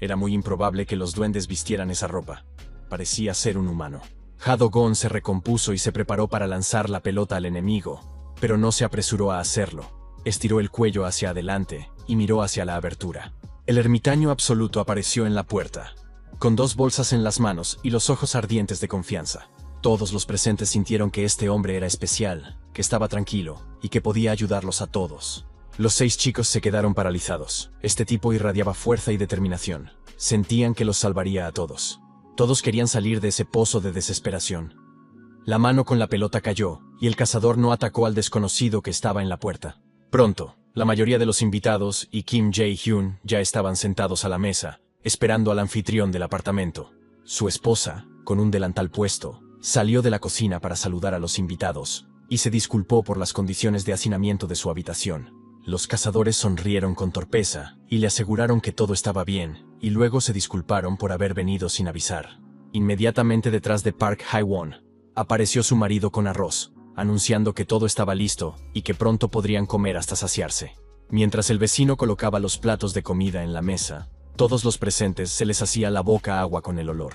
Era muy improbable que los duendes vistieran esa ropa. Parecía ser un humano. Ha Dong-gon se recompuso y se preparó para lanzar la pelota al enemigo, pero no se apresuró a hacerlo. Estiró el cuello hacia adelante y miró hacia la abertura. El ermitaño absoluto apareció en la puerta, con 2 bolsas en las manos y los ojos ardientes de confianza. Todos los presentes sintieron que este hombre era especial, que estaba tranquilo y que podía ayudarlos a todos. Los 6 chicos se quedaron paralizados. Este tipo irradiaba fuerza y determinación. Sentían que los salvaría a todos. Todos querían salir de ese pozo de desesperación. La mano con la pelota cayó, y el cazador no atacó al desconocido que estaba en la puerta. Pronto, la mayoría de los invitados y Kim Jae-hyun ya estaban sentados a la mesa, esperando al anfitrión del apartamento. Su esposa, con un delantal puesto, salió de la cocina para saludar a los invitados, y se disculpó por las condiciones de hacinamiento de su habitación. Los cazadores sonrieron con torpeza, y le aseguraron que todo estaba bien, y luego se disculparon por haber venido sin avisar. Inmediatamente detrás de Park Hae-won, apareció su marido con arroz, anunciando que todo estaba listo y que pronto podrían comer hasta saciarse. Mientras el vecino colocaba los platos de comida en la mesa, Todos los presentes se les hacía la boca agua con el olor.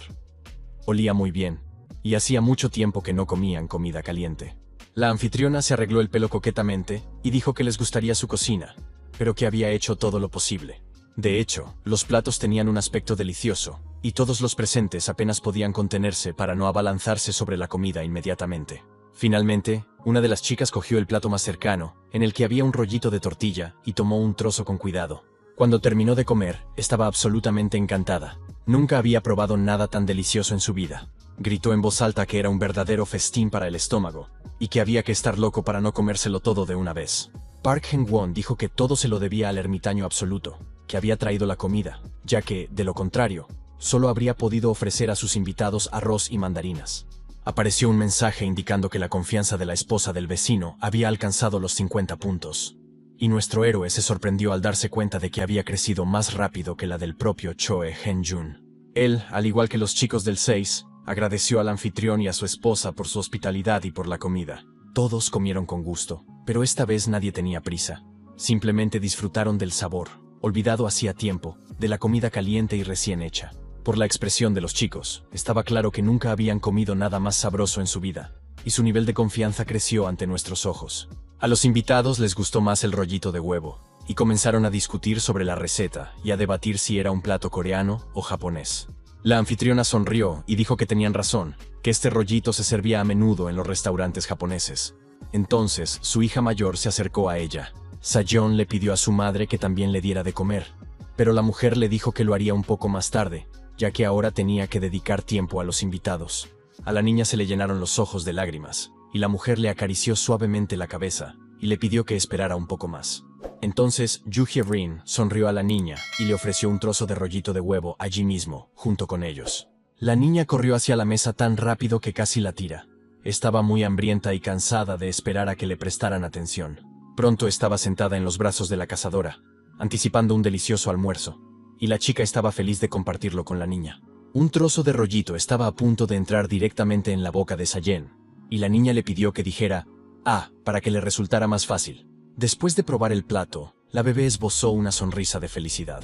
Olía muy bien, y hacía mucho tiempo que no comían comida caliente. La anfitriona se arregló el pelo coquetamente y dijo que les gustaría su cocina, pero que había hecho todo lo posible. De hecho, los platos tenían un aspecto delicioso, y todos los presentes apenas podían contenerse para no abalanzarse sobre la comida inmediatamente. Finalmente, una de las chicas cogió el plato más cercano, en el que había un rollito de tortilla, y tomó un trozo con cuidado. Cuando terminó de comer, estaba absolutamente encantada. Nunca había probado nada tan delicioso en su vida. Gritó en voz alta que era un verdadero festín para el estómago, y que había que estar loco para no comérselo todo de una vez. Park Hae-won dijo que todo se lo debía al ermitaño absoluto, que había traído la comida, ya que, de lo contrario, solo habría podido ofrecer a sus invitados arroz y mandarinas. Apareció un mensaje indicando que la confianza de la esposa del vecino había alcanzado los 50 puntos. Y nuestro héroe se sorprendió al darse cuenta de que había crecido más rápido que la del propio Choe Hyun-jun. Él, al igual que los chicos del 6, agradeció al anfitrión y a su esposa por su hospitalidad y por la comida. Todos comieron con gusto, pero esta vez nadie tenía prisa. Simplemente disfrutaron del sabor, olvidado hacía tiempo, de la comida caliente y recién hecha. Por la expresión de los chicos, estaba claro que nunca habían comido nada más sabroso en su vida, y su nivel de confianza creció ante nuestros ojos. A los invitados les gustó más el rollito de huevo, y comenzaron a discutir sobre la receta y a debatir si era un plato coreano o japonés. La anfitriona sonrió y dijo que tenían razón, que este rollito se servía a menudo en los restaurantes japoneses. Entonces, su hija mayor se acercó a ella. Sayeon le pidió a su madre que también le diera de comer, pero la mujer le dijo que lo haría un poco más tarde, ya que ahora tenía que dedicar tiempo a los invitados. A la niña se le llenaron los ojos de lágrimas, y la mujer le acarició suavemente la cabeza, y le pidió que esperara un poco más. Entonces, Yoo Hye-rin sonrió a la niña y le ofreció un trozo de rollito de huevo allí mismo, junto con ellos. La niña corrió hacia la mesa tan rápido que casi la tira. Estaba muy hambrienta y cansada de esperar a que le prestaran atención. Pronto estaba sentada en los brazos de la cazadora, anticipando un delicioso almuerzo, y la chica estaba feliz de compartirlo con la niña. Un trozo de rollito estaba a punto de entrar directamente en la boca de Sayen, y la niña le pidió que dijera «ah» para que le resultara más fácil. Después de probar el plato, la bebé esbozó una sonrisa de felicidad.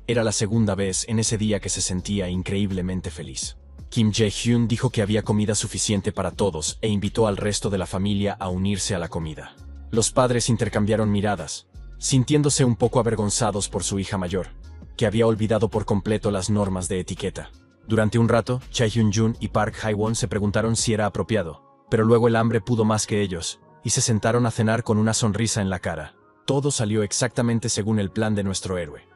Era la segunda vez en ese día que se sentía increíblemente feliz. Kim Jae-hyun dijo que había comida suficiente para todos e invitó al resto de la familia a unirse a la comida. Los padres intercambiaron miradas, sintiéndose un poco avergonzados por su hija mayor, que había olvidado por completo las normas de etiqueta. Durante un rato, Chae Hyun-jun y Park Hae-won se preguntaron si era apropiado, pero luego el hambre pudo más que ellos, y se sentaron a cenar con una sonrisa en la cara. Todo salió exactamente según el plan de nuestro héroe.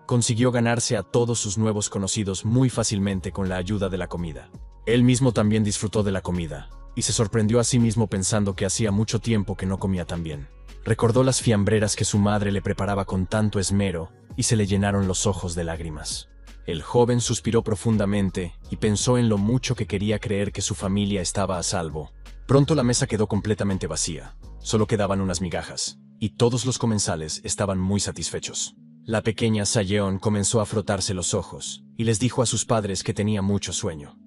Consiguió ganarse a todos sus nuevos conocidos muy fácilmente con la ayuda de la comida. Él mismo también disfrutó de la comida, y se sorprendió a sí mismo pensando que hacía mucho tiempo que no comía tan bien. Recordó las fiambreras que su madre le preparaba con tanto esmero, y se le llenaron los ojos de lágrimas. El joven suspiró profundamente y pensó en lo mucho que quería creer que su familia estaba a salvo. Pronto la mesa quedó completamente vacía. Solo quedaban unas migajas, y todos los comensales estaban muy satisfechos. La pequeña Sayeon comenzó a frotarse los ojos, y les dijo a sus padres que tenía mucho sueño.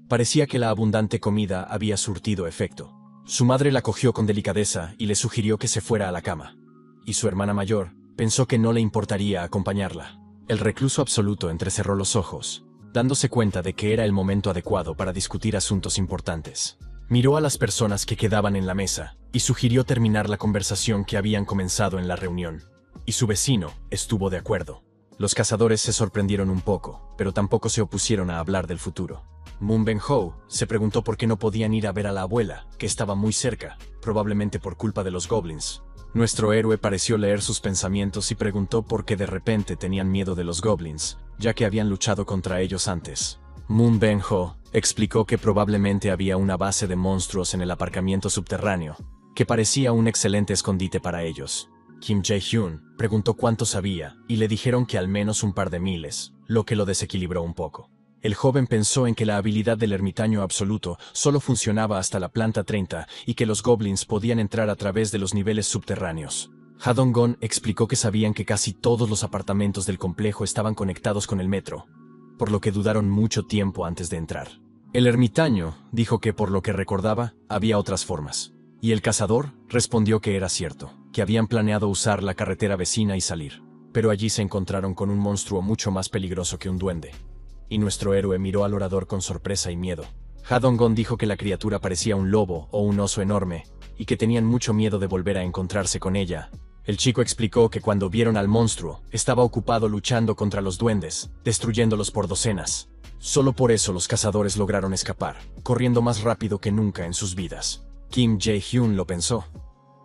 Parecía que la abundante comida había surtido efecto. Su madre la cogió con delicadeza y le sugirió que se fuera a la cama. Y su hermana mayor pensó que no le importaría acompañarla. El recluso absoluto entrecerró los ojos, dándose cuenta de que era el momento adecuado para discutir asuntos importantes. Miró a las personas que quedaban en la mesa y sugirió terminar la conversación que habían comenzado en la reunión. Y su vecino estuvo de acuerdo. Los cazadores se sorprendieron un poco, pero tampoco se opusieron a hablar del futuro. Moon Ben-ho se preguntó por qué no podían ir a ver a la abuela, que estaba muy cerca, probablemente por culpa de los goblins. Nuestro héroe pareció leer sus pensamientos y preguntó por qué de repente tenían miedo de los goblins, ya que habían luchado contra ellos antes. Moon Ben-ho explicó que probablemente había una base de monstruos en el aparcamiento subterráneo, que parecía un excelente escondite para ellos. Kim Jae-hyun preguntó cuánto sabía, y le dijeron que al menos un par de miles, lo que lo desequilibró un poco. El joven pensó en que la habilidad del ermitaño absoluto solo funcionaba hasta la planta 30 y que los goblins podían entrar a través de los niveles subterráneos. Ha Dong-gon explicó que sabían que casi todos los apartamentos del complejo estaban conectados con el metro, por lo que dudaron mucho tiempo antes de entrar. El ermitaño dijo que por lo que recordaba, había otras formas. Y el cazador respondió que era cierto, que habían planeado usar la carretera vecina y salir. pero allí se encontraron con un monstruo mucho más peligroso que un duende. Y nuestro héroe miró al orador con sorpresa y miedo. Ha-Dong-gon dijo que la criatura parecía un lobo o un oso enorme, y que tenían mucho miedo de volver a encontrarse con ella. El chico explicó que cuando vieron al monstruo, estaba ocupado luchando contra los duendes, destruyéndolos por docenas. Solo por eso los cazadores lograron escapar, corriendo más rápido que nunca en sus vidas. Kim Jae-hyun lo pensó.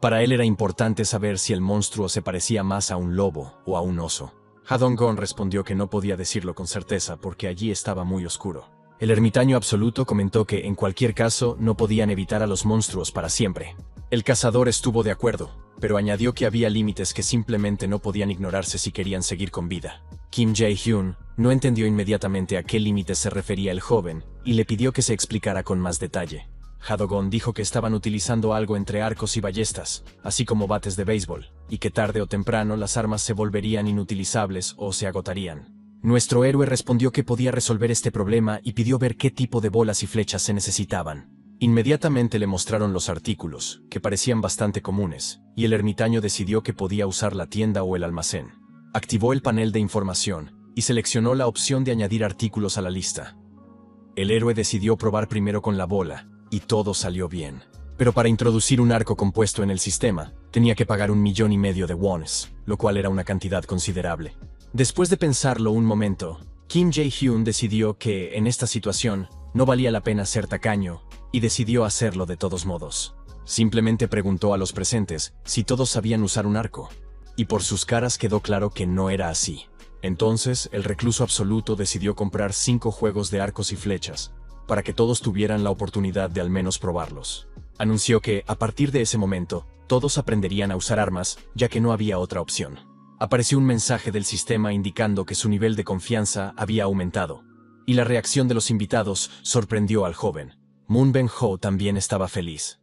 Para él era importante saber si el monstruo se parecía más a un lobo o a un oso. Ha-Dong-gon respondió que no podía decirlo con certeza porque allí estaba muy oscuro. El ermitaño absoluto comentó que, en cualquier caso, no podían evitar a los monstruos para siempre. El cazador estuvo de acuerdo, pero añadió que había límites que simplemente no podían ignorarse si querían seguir con vida. Kim Jae-hyun no entendió inmediatamente a qué límites se refería el joven y le pidió que se explicara con más detalle. Ha-Dong-gon dijo que estaban utilizando algo entre arcos y ballestas, así como bates de béisbol, y que tarde o temprano las armas se volverían inutilizables o se agotarían. Nuestro héroe respondió que podía resolver este problema y pidió ver qué tipo de bolas y flechas se necesitaban. Inmediatamente le mostraron los artículos, que parecían bastante comunes, y el ermitaño decidió que podía usar la tienda o el almacén. Activó el panel de información y seleccionó la opción de añadir artículos a la lista. El héroe decidió probar primero con la bola, y todo salió bien. Pero para introducir un arco compuesto en el sistema, tenía que pagar 1,5 millones de wones, lo cual era una cantidad considerable. Después de pensarlo un momento, Kim Jae-hyun decidió que, en esta situación, no valía la pena ser tacaño, y decidió hacerlo de todos modos. Simplemente preguntó a los presentes si todos sabían usar un arco, y por sus caras quedó claro que no era así. Entonces, el recluso absoluto decidió comprar 5 juegos de arcos y flechas, para que todos tuvieran la oportunidad de al menos probarlos. Anunció que, a partir de ese momento, todos aprenderían a usar armas, ya que no había otra opción. Apareció un mensaje del sistema indicando que su nivel de confianza había aumentado, y la reacción de los invitados sorprendió al joven. Moon Ben-ho también estaba feliz.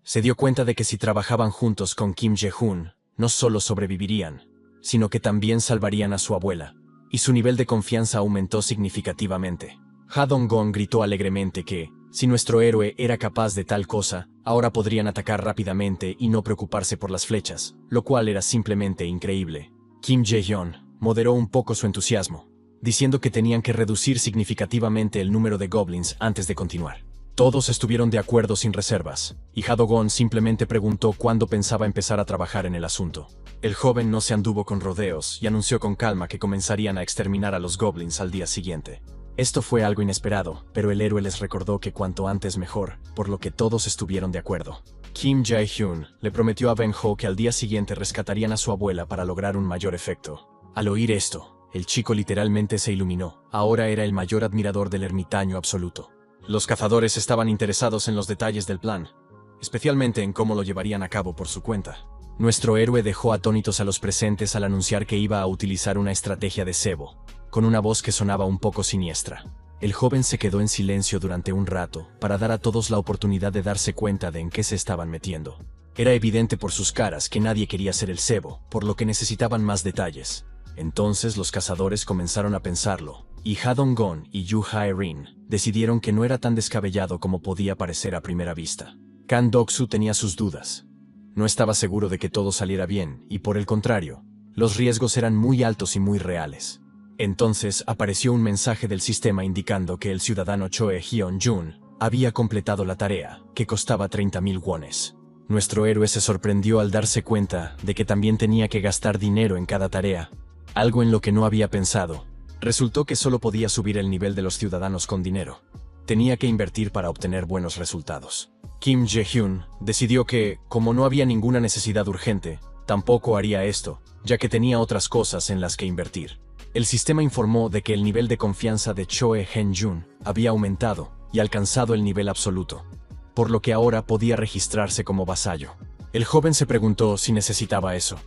Se dio cuenta de que si trabajaban juntos con Kim Jae-hyun, no solo sobrevivirían, sino que también salvarían a su abuela, y su nivel de confianza aumentó significativamente. Ha-Dong-gon gritó alegremente que, si nuestro héroe era capaz de tal cosa, ahora podrían atacar rápidamente y no preocuparse por las flechas, lo cual era simplemente increíble. Kim Jae-hyun moderó un poco su entusiasmo, diciendo que tenían que reducir significativamente el número de goblins antes de continuar. Todos estuvieron de acuerdo sin reservas, y Ha-Dong-gon simplemente preguntó cuándo pensaba empezar a trabajar en el asunto. El joven no se anduvo con rodeos y anunció con calma que comenzarían a exterminar a los goblins al día siguiente. Esto fue algo inesperado, pero el héroe les recordó que cuanto antes mejor, por lo que todos estuvieron de acuerdo. Kim Jae-hyun le prometió a Ben-ho que al día siguiente rescatarían a su abuela para lograr un mayor efecto. Al oír esto, el chico literalmente se iluminó. Ahora era el mayor admirador del ermitaño absoluto. Los cazadores estaban interesados en los detalles del plan, especialmente en cómo lo llevarían a cabo por su cuenta. Nuestro héroe dejó atónitos a los presentes al anunciar que iba a utilizar una estrategia de cebo, con una voz que sonaba un poco siniestra. El joven se quedó en silencio durante un rato para dar a todos la oportunidad de darse cuenta de en qué se estaban metiendo. Era evidente por sus caras que nadie quería ser el cebo, por lo que necesitaban más detalles. Entonces los cazadores comenzaron a pensarlo, y Ha-Dong-gon y Yu Hae-rin decidieron que no era tan descabellado como podía parecer a primera vista. Kan Dok-su tenía sus dudas. No estaba seguro de que todo saliera bien, y por el contrario, los riesgos eran muy altos y muy reales. Entonces apareció un mensaje del sistema indicando que el ciudadano Choe Hyun-jun había completado la tarea, que costaba 30,000 wones. Nuestro héroe se sorprendió al darse cuenta de que también tenía que gastar dinero en cada tarea, algo en lo que no había pensado. Resultó que solo podía subir el nivel de los ciudadanos con dinero. Tenía que invertir para obtener buenos resultados. Kim Jae-hyun decidió que, como no había ninguna necesidad urgente, tampoco haría esto, ya que tenía otras cosas en las que invertir. El sistema informó de que el nivel de confianza de Choe Hyun-jun había aumentado y alcanzado el nivel absoluto, por lo que ahora podía registrarse como vasallo. El joven se preguntó si necesitaba eso.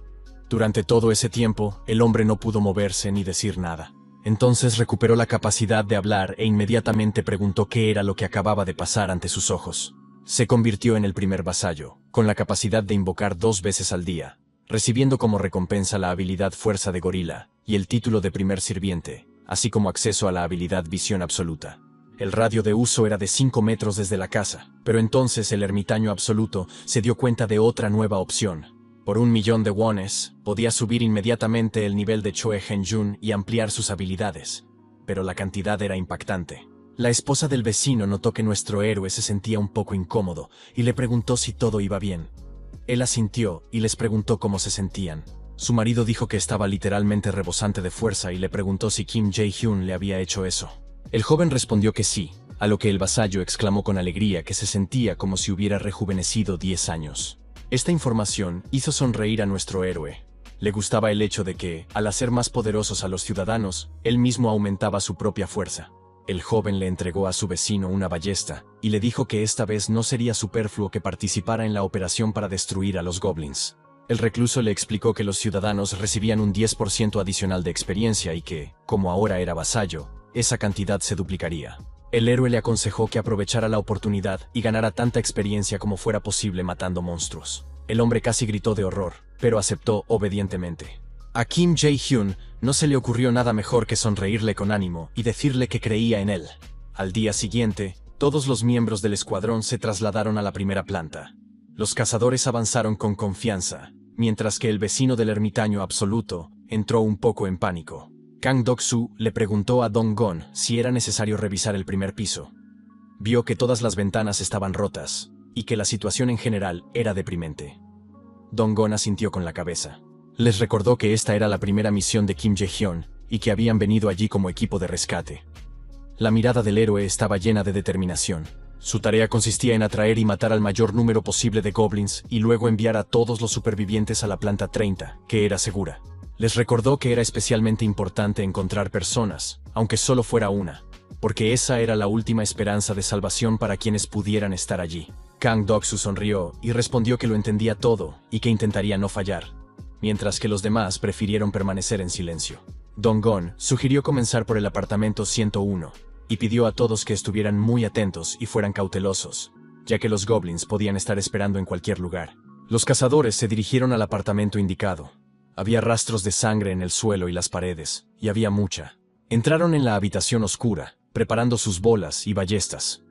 Durante todo ese tiempo, el hombre no pudo moverse ni decir nada. Entonces recuperó la capacidad de hablar e inmediatamente preguntó qué era lo que acababa de pasar ante sus ojos. Se convirtió en el primer vasallo, con la capacidad de invocar 2 veces al día, recibiendo como recompensa la habilidad Fuerza de Gorila y el título de primer sirviente, así como acceso a la habilidad Visión Absoluta. El radio de uso era de 5 metros desde la casa, pero entonces el ermitaño absoluto se dio cuenta de otra nueva opción. Por 1 millón de wones, podía subir inmediatamente el nivel de Choi Henjun y ampliar sus habilidades. Pero la cantidad era impactante. La esposa del vecino notó que nuestro héroe se sentía un poco incómodo y le preguntó si todo iba bien. Él asintió y les preguntó cómo se sentían. Su marido dijo que estaba literalmente rebosante de fuerza y le preguntó si Kim Jae-hyun le había hecho eso. El joven respondió que sí, a lo que el vasallo exclamó con alegría que se sentía como si hubiera rejuvenecido 10 años. Esta información hizo sonreír a nuestro héroe. Le gustaba el hecho de que, al hacer más poderosos a los ciudadanos, él mismo aumentaba su propia fuerza. El joven le entregó a su vecino una ballesta y le dijo que esta vez no sería superfluo que participara en la operación para destruir a los goblins. El recluso le explicó que los ciudadanos recibían un 10% adicional de experiencia y que, como ahora era vasallo, esa cantidad se duplicaría. El héroe le aconsejó que aprovechara la oportunidad y ganara tanta experiencia como fuera posible matando monstruos. El hombre casi gritó de horror, pero aceptó obedientemente. A Kim Jae-hyun no se le ocurrió nada mejor que sonreírle con ánimo y decirle que creía en él. Al día siguiente, todos los miembros del escuadrón se trasladaron a la primera planta. Los cazadores avanzaron con confianza, mientras que el vecino del ermitaño absoluto entró un poco en pánico. Kang Dok-soo le preguntó a Dong-gon si era necesario revisar el primer piso. Vio que todas las ventanas estaban rotas y que la situación en general era deprimente. Dong-gon asintió con la cabeza. Les recordó que esta era la primera misión de Kim Jae-hyun y que habían venido allí como equipo de rescate. La mirada del héroe estaba llena de determinación. Su tarea consistía en atraer y matar al mayor número posible de goblins y luego enviar a todos los supervivientes a la planta 30, que era segura. Les recordó que era especialmente importante encontrar personas, aunque solo fuera una, porque esa era la última esperanza de salvación para quienes pudieran estar allí. Kang Dok-soo sonrió y respondió que lo entendía todo y que intentaría no fallar, mientras que los demás prefirieron permanecer en silencio. Dong-gon sugirió comenzar por el apartamento 101 y pidió a todos que estuvieran muy atentos y fueran cautelosos, ya que los goblins podían estar esperando en cualquier lugar. Los cazadores se dirigieron al apartamento indicado. Había rastros de sangre en el suelo y las paredes, y había mucha. Entraron en la habitación oscura, preparando sus bolas y ballestas.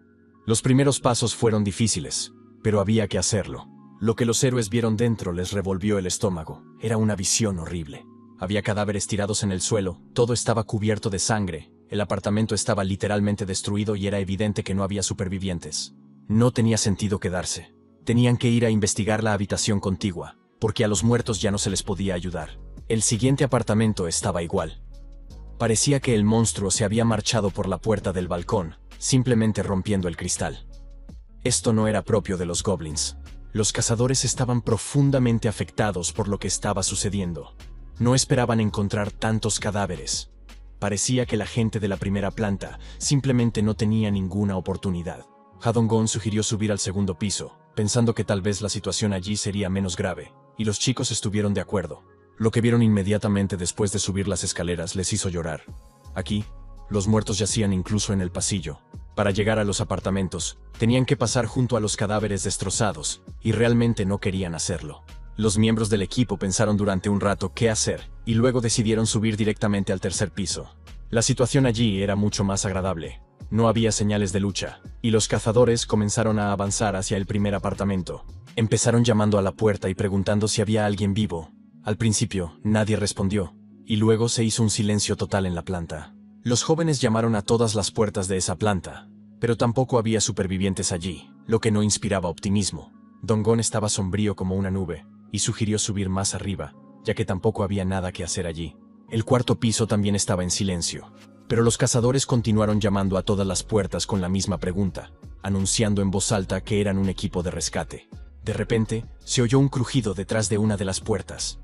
Los primeros pasos fueron difíciles, pero había que hacerlo. Lo que los héroes vieron dentro les revolvió el estómago. Era una visión horrible. Había cadáveres tirados en el suelo, todo estaba cubierto de sangre, el apartamento estaba literalmente destruido y era evidente que no había supervivientes. No tenía sentido quedarse. Tenían que ir a investigar la habitación contigua, porque a los muertos ya no se les podía ayudar. El siguiente apartamento estaba igual. Parecía que el monstruo se había marchado por la puerta del balcón, simplemente rompiendo el cristal. Esto no era propio de los goblins. Los cazadores estaban profundamente afectados por lo que estaba sucediendo. No esperaban encontrar tantos cadáveres. Parecía que la gente de la primera planta simplemente no tenía ninguna oportunidad. Ha Dong-gon sugirió subir al segundo piso, pensando que tal vez la situación allí sería menos grave, y los chicos estuvieron de acuerdo. Lo que vieron inmediatamente después de subir las escaleras les hizo llorar. Aquí, los muertos yacían incluso en el pasillo. Para llegar a los apartamentos, tenían que pasar junto a los cadáveres destrozados, y realmente no querían hacerlo. Los miembros del equipo pensaron durante un rato qué hacer, y luego decidieron subir directamente al tercer piso. La situación allí era mucho más agradable. No había señales de lucha, y los cazadores comenzaron a avanzar hacia el primer apartamento. Empezaron llamando a la puerta y preguntando si había alguien vivo. Al principio, nadie respondió, y luego se hizo un silencio total en la planta. Los jóvenes llamaron a todas las puertas de esa planta, pero tampoco había supervivientes allí, lo que no inspiraba optimismo. Dong-gon estaba sombrío como una nube, y sugirió subir más arriba, ya que tampoco había nada que hacer allí. El cuarto piso también estaba en silencio, pero los cazadores continuaron llamando a todas las puertas con la misma pregunta, anunciando en voz alta que eran un equipo de rescate. De repente, se oyó un crujido detrás de una de las puertas.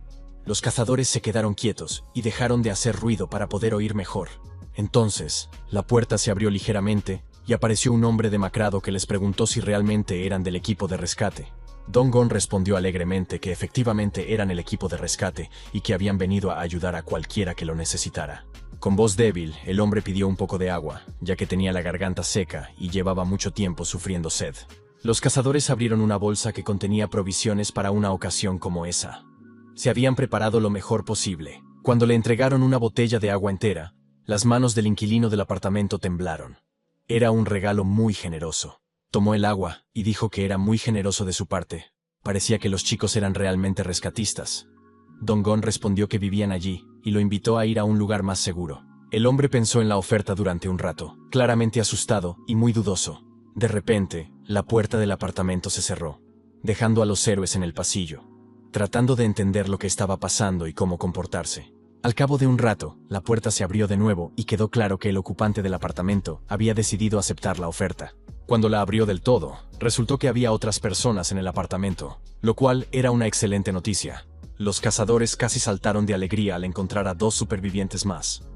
Los cazadores se quedaron quietos y dejaron de hacer ruido para poder oír mejor. Entonces, la puerta se abrió ligeramente y apareció un hombre demacrado que les preguntó si realmente eran del equipo de rescate. Dong-gon respondió alegremente que efectivamente eran el equipo de rescate y que habían venido a ayudar a cualquiera que lo necesitara. Con voz débil, el hombre pidió un poco de agua, ya que tenía la garganta seca y llevaba mucho tiempo sufriendo sed. Los cazadores abrieron una bolsa que contenía provisiones para una ocasión como esa. Se habían preparado lo mejor posible. Cuando le entregaron una botella de agua entera, las manos del inquilino del apartamento temblaron. Era un regalo muy generoso. Tomó el agua y dijo que era muy generoso de su parte, Parecía que los chicos eran realmente rescatistas. Dong-gon respondió que vivían allí y lo invitó a ir a un lugar más seguro. El hombre pensó en la oferta durante un rato, claramente asustado y muy dudoso. De repente, la puerta del apartamento se cerró, dejando a los héroes en el pasillo, tratando de entender lo que estaba pasando y cómo comportarse. Al cabo de un rato, la puerta se abrió de nuevo y quedó claro que el ocupante del apartamento había decidido aceptar la oferta. Cuando la abrió del todo, resultó que había otras personas en el apartamento, lo cual era una excelente noticia. Los cazadores casi saltaron de alegría al encontrar a 2 supervivientes más,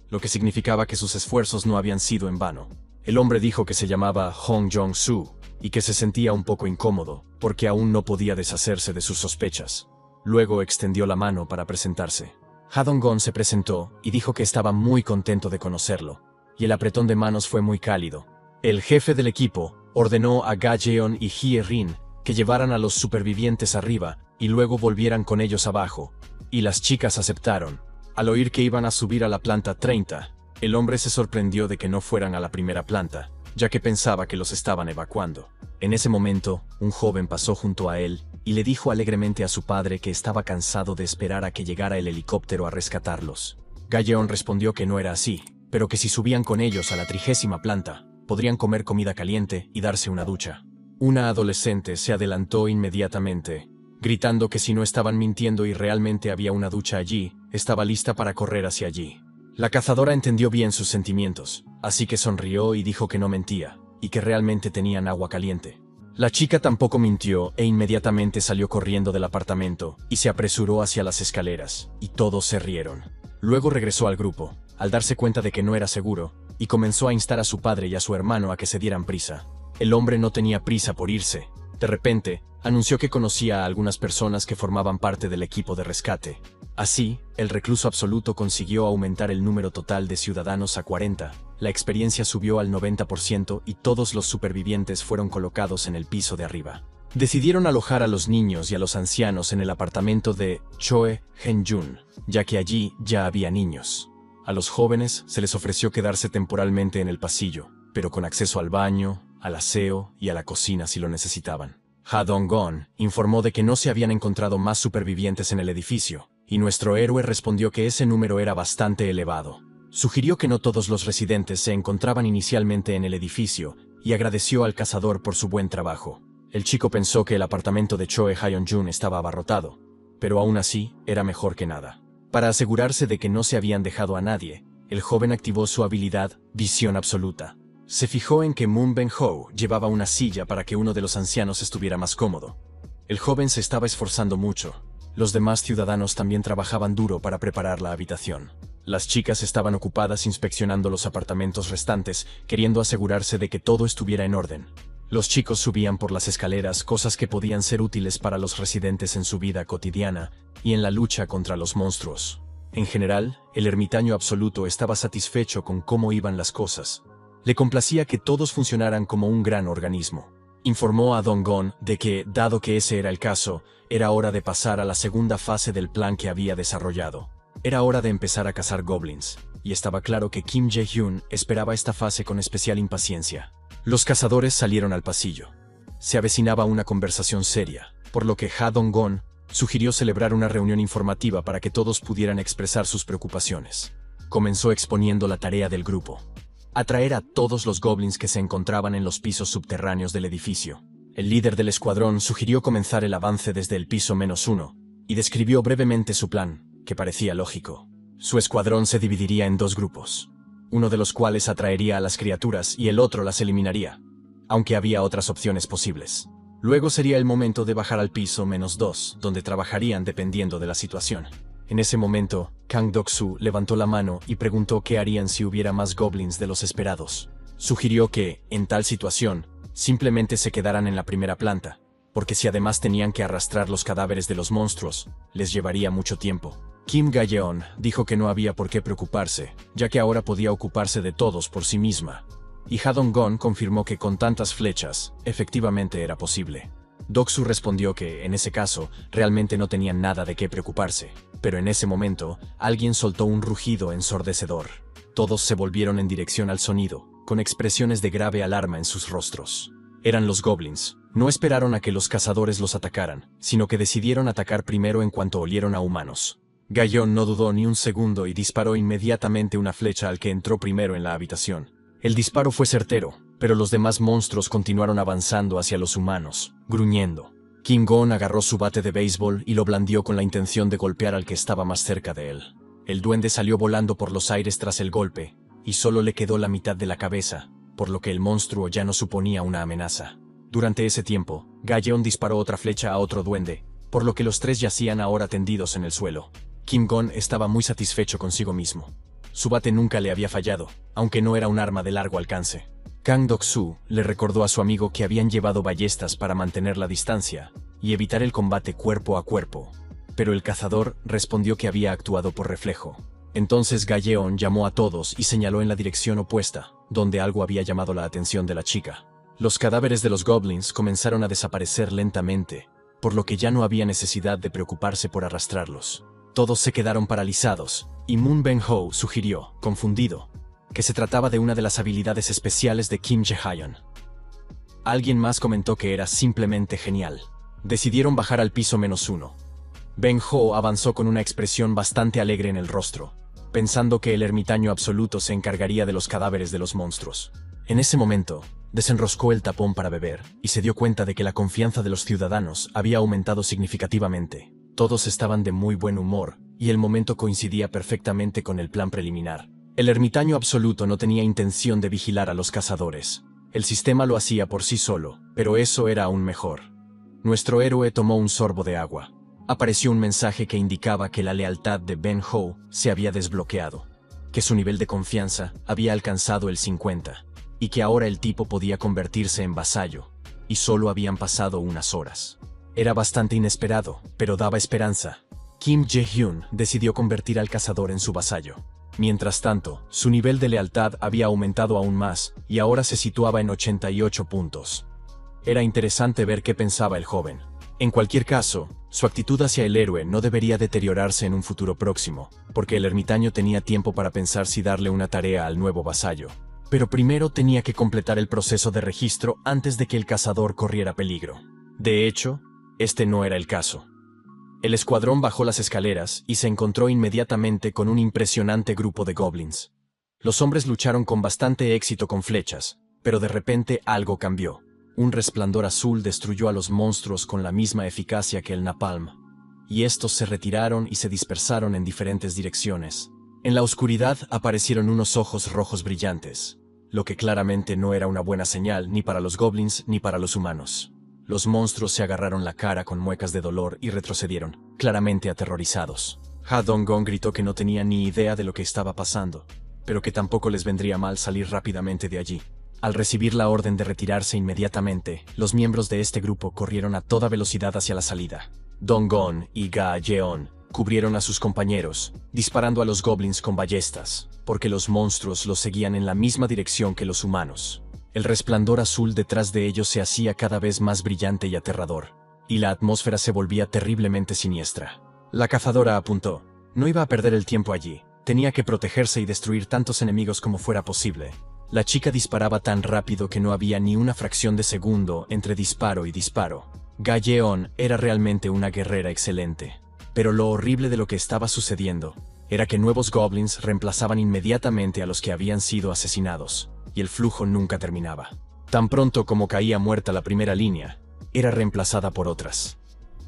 lo que significaba que sus esfuerzos no habían sido en vano. El hombre dijo que se llamaba Hong Jong-soo y que se sentía un poco incómodo porque aún no podía deshacerse de sus sospechas. Luego extendió la mano para presentarse. Ha Dong-gon se presentó y dijo que estaba muy contento de conocerlo, y el apretón de manos fue muy cálido. El jefe del equipo ordenó a Ga Jeon y Hye Rin que llevaran a los supervivientes arriba y luego volvieran con ellos abajo, y las chicas aceptaron. Al oír que iban a subir a la planta 30, el hombre se sorprendió de que no fueran a la primera planta, ya que pensaba que los estaban evacuando. En ese momento, un joven pasó junto a él y le dijo alegremente a su padre que estaba cansado de esperar a que llegara el helicóptero a rescatarlos. Ga Jeon respondió que no era así, pero que si subían con ellos a la 30ª planta, podrían comer comida caliente y darse una ducha. Una adolescente se adelantó inmediatamente, gritando que si no estaban mintiendo y realmente había una ducha allí, estaba lista para correr hacia allí. La cazadora entendió bien sus sentimientos, así que sonrió y dijo que no mentía, y que realmente tenían agua caliente. La chica tampoco mintió e inmediatamente salió corriendo del apartamento y se apresuró hacia las escaleras, y todos se rieron. Luego regresó al grupo, al darse cuenta de que no era seguro, y comenzó a instar a su padre y a su hermano a que se dieran prisa. El hombre no tenía prisa por irse. De repente, anunció que conocía a algunas personas que formaban parte del equipo de rescate. Así, el recluso absoluto consiguió aumentar el número total de ciudadanos a 40, la experiencia subió al 90% y todos los supervivientes fueron colocados en el piso de arriba. Decidieron alojar a los niños y a los ancianos en el apartamento de Choe Henjun, ya que allí ya había niños. A los jóvenes se les ofreció quedarse temporalmente en el pasillo, pero con acceso al baño, al aseo y a la cocina si lo necesitaban. Ha Dong-gon informó de que no se habían encontrado más supervivientes en el edificio, y nuestro héroe respondió que ese número era bastante elevado. Sugirió que no todos los residentes se encontraban inicialmente en el edificio, y agradeció al cazador por su buen trabajo. El chico pensó que el apartamento de Choe Hyun-jun estaba abarrotado, pero aún así era mejor que nada. Para asegurarse de que no se habían dejado a nadie, el joven activó su habilidad Visión Absoluta. Se fijó en que Moon Ben-ho llevaba una silla para que uno de los ancianos estuviera más cómodo. El joven se estaba esforzando mucho. Los demás ciudadanos también trabajaban duro para preparar la habitación. Las chicas estaban ocupadas inspeccionando los apartamentos restantes, queriendo asegurarse de que todo estuviera en orden. Los chicos subían por las escaleras cosas que podían ser útiles para los residentes en su vida cotidiana y en la lucha contra los monstruos. En general, el ermitaño absoluto estaba satisfecho con cómo iban las cosas. Le complacía que todos funcionaran como un gran organismo. Informó a Dong-gon de que, dado que ese era el caso, era hora de pasar a la segunda fase del plan que había desarrollado. Era hora de empezar a cazar goblins, y estaba claro que Kim Jae-hyun esperaba esta fase con especial impaciencia. Los cazadores salieron al pasillo. Se avecinaba una conversación seria, por lo que Ha Dong-gon sugirió celebrar una reunión informativa para que todos pudieran expresar sus preocupaciones. Comenzó exponiendo la tarea del grupo: atraer a todos los goblins que se encontraban en los pisos subterráneos del edificio. El líder del escuadrón sugirió comenzar el avance desde el piso -1, y describió brevemente su plan, que parecía lógico. Su escuadrón se dividiría en 2 grupos, uno de los cuales atraería a las criaturas y el otro las eliminaría, aunque había otras opciones posibles. Luego sería el momento de bajar al piso -2, donde trabajarían dependiendo de la situación. En ese momento, Kang Dok-soo levantó la mano y preguntó qué harían si hubiera más goblins de los esperados. Sugirió que, en tal situación, simplemente se quedaran en la primera planta, porque si además tenían que arrastrar los cadáveres de los monstruos, les llevaría mucho tiempo. Kim Ga-yeon dijo que no había por qué preocuparse, ya que ahora podía ocuparse de todos por sí misma. Y Ha Dong-gon confirmó que con tantas flechas, efectivamente era posible. Dok-soo respondió que, en ese caso, realmente no tenían nada de qué preocuparse. Pero en ese momento, alguien soltó un rugido ensordecedor. Todos se volvieron en dirección al sonido, con expresiones de grave alarma en sus rostros. Eran los goblins. No esperaron a que los cazadores los atacaran, sino que decidieron atacar primero en cuanto olieron a humanos. Gaeon no dudó ni un segundo y disparó inmediatamente una flecha al que entró primero en la habitación. El disparo fue certero, pero los demás monstruos continuaron avanzando hacia los humanos, gruñendo. Kim Gon agarró su bate de béisbol y lo blandió con la intención de golpear al que estaba más cerca de él. El duende salió volando por los aires tras el golpe, y solo le quedó la mitad de la cabeza, por lo que el monstruo ya no suponía una amenaza. Durante ese tiempo, Gaeon disparó otra flecha a otro duende, por lo que los tres yacían ahora tendidos en el suelo. Kim Gon estaba muy satisfecho consigo mismo. Su bate nunca le había fallado, aunque no era un arma de largo alcance. Kang Dok-su le recordó a su amigo que habían llevado ballestas para mantener la distancia y evitar el combate cuerpo a cuerpo, pero el cazador respondió que había actuado por reflejo. Entonces Gaeon llamó a todos y señaló en la dirección opuesta, donde algo había llamado la atención de la chica. Los cadáveres de los goblins comenzaron a desaparecer lentamente, por lo que ya no había necesidad de preocuparse por arrastrarlos. Todos se quedaron paralizados, y Moon Ben-ho sugirió, confundido, que se trataba de una de las habilidades especiales de Kim Jae-hyun. Alguien más comentó que era simplemente genial. Decidieron bajar al piso -1. Ben-ho avanzó con una expresión bastante alegre en el rostro, pensando que el ermitaño absoluto se encargaría de los cadáveres de los monstruos. En ese momento, desenroscó el tapón para beber, y se dio cuenta de que la confianza de los ciudadanos había aumentado significativamente. Todos estaban de muy buen humor, y el momento coincidía perfectamente con el plan preliminar. El ermitaño absoluto no tenía intención de vigilar a los cazadores. El sistema lo hacía por sí solo, pero eso era aún mejor. Nuestro héroe tomó un sorbo de agua. Apareció un mensaje que indicaba que la lealtad de Ben-ho se había desbloqueado, que su nivel de confianza había alcanzado el 50, y que ahora el tipo podía convertirse en vasallo, y solo habían pasado unas horas. Era bastante inesperado, pero daba esperanza. Kim Jae-hyun decidió convertir al cazador en su vasallo. Mientras tanto, su nivel de lealtad había aumentado aún más, y ahora se situaba en 88 puntos. Era interesante ver qué pensaba el joven. En cualquier caso, su actitud hacia el héroe no debería deteriorarse en un futuro próximo, porque el ermitaño tenía tiempo para pensar si darle una tarea al nuevo vasallo. Pero primero tenía que completar el proceso de registro antes de que el cazador corriera peligro. De hecho, este no era el caso. El escuadrón bajó las escaleras y se encontró inmediatamente con un impresionante grupo de goblins. Los hombres lucharon con bastante éxito con flechas, pero de repente algo cambió. Un resplandor azul destruyó a los monstruos con la misma eficacia que el napalm, y estos se retiraron y se dispersaron en diferentes direcciones. En la oscuridad aparecieron unos ojos rojos brillantes, lo que claramente no era una buena señal ni para los goblins ni para los humanos. Los monstruos se agarraron la cara con muecas de dolor y retrocedieron, claramente aterrorizados. Ha Dong-gon gritó que no tenía ni idea de lo que estaba pasando, pero que tampoco les vendría mal salir rápidamente de allí. Al recibir la orden de retirarse inmediatamente, los miembros de este grupo corrieron a toda velocidad hacia la salida. Dong-gon y Ga-jeon cubrieron a sus compañeros, disparando a los goblins con ballestas, porque los monstruos los seguían en la misma dirección que los humanos. El resplandor azul detrás de ellos se hacía cada vez más brillante y aterrador, y la atmósfera se volvía terriblemente siniestra. La cazadora apuntó. No iba a perder el tiempo allí, tenía que protegerse y destruir tantos enemigos como fuera posible. La chica disparaba tan rápido que no había ni una fracción de segundo entre disparo y disparo. Ga-jeon era realmente una guerrera excelente. Pero lo horrible de lo que estaba sucediendo era que nuevos goblins reemplazaban inmediatamente a los que habían sido asesinados, y el flujo nunca terminaba. Tan pronto como caía muerta la primera línea, era reemplazada por otras.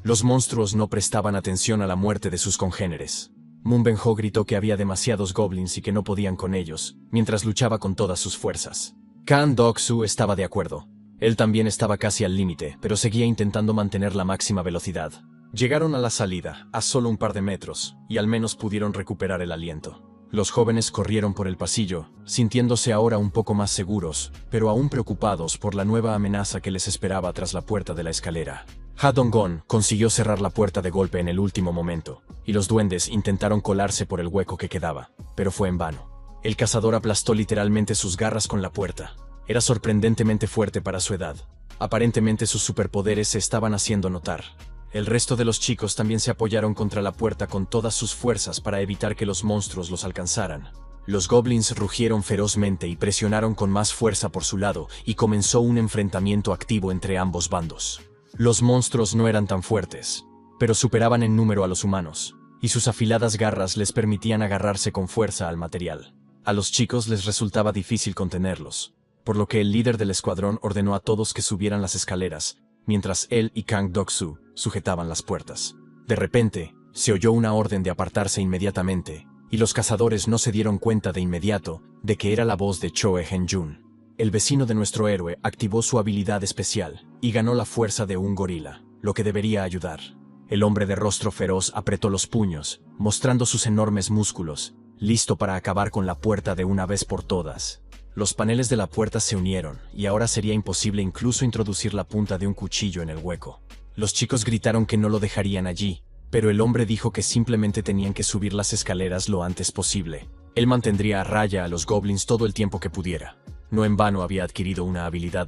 Los monstruos no prestaban atención a la muerte de sus congéneres. Moon Ben-ho gritó que había demasiados goblins y que no podían con ellos, mientras luchaba con todas sus fuerzas. Kang Dok-su estaba de acuerdo. Él también estaba casi al límite, pero seguía intentando mantener la máxima velocidad. Llegaron a la salida, a solo un par de metros, y al menos pudieron recuperar el aliento. Los jóvenes corrieron por el pasillo, sintiéndose ahora un poco más seguros, pero aún preocupados por la nueva amenaza que les esperaba tras la puerta de la escalera. Ha Dong-gon consiguió cerrar la puerta de golpe en el último momento, y los duendes intentaron colarse por el hueco que quedaba, pero fue en vano. El cazador aplastó literalmente sus garras con la puerta. Era sorprendentemente fuerte para su edad. Aparentemente sus superpoderes se estaban haciendo notar. El resto de los chicos también se apoyaron contra la puerta con todas sus fuerzas para evitar que los monstruos los alcanzaran. Los goblins rugieron ferozmente y presionaron con más fuerza por su lado, y comenzó un enfrentamiento activo entre ambos bandos. Los monstruos no eran tan fuertes, pero superaban en número a los humanos, y sus afiladas garras les permitían agarrarse con fuerza al material. A los chicos les resultaba difícil contenerlos, por lo que el líder del escuadrón ordenó a todos que subieran las escaleras, mientras él y Kang Dok-su sujetaban las puertas. De repente, se oyó una orden de apartarse inmediatamente, y los cazadores no se dieron cuenta de inmediato de que era la voz de Choe Hen-jun. El vecino de nuestro héroe activó su habilidad especial y ganó la fuerza de un gorila, lo que debería ayudar. El hombre de rostro feroz apretó los puños, mostrando sus enormes músculos, listo para acabar con la puerta de una vez por todas. Los paneles de la puerta se unieron, y ahora sería imposible incluso introducir la punta de un cuchillo en el hueco. Los chicos gritaron que no lo dejarían allí, pero el hombre dijo que simplemente tenían que subir las escaleras lo antes posible. Él mantendría a raya a los goblins todo el tiempo que pudiera. No en vano había adquirido una habilidad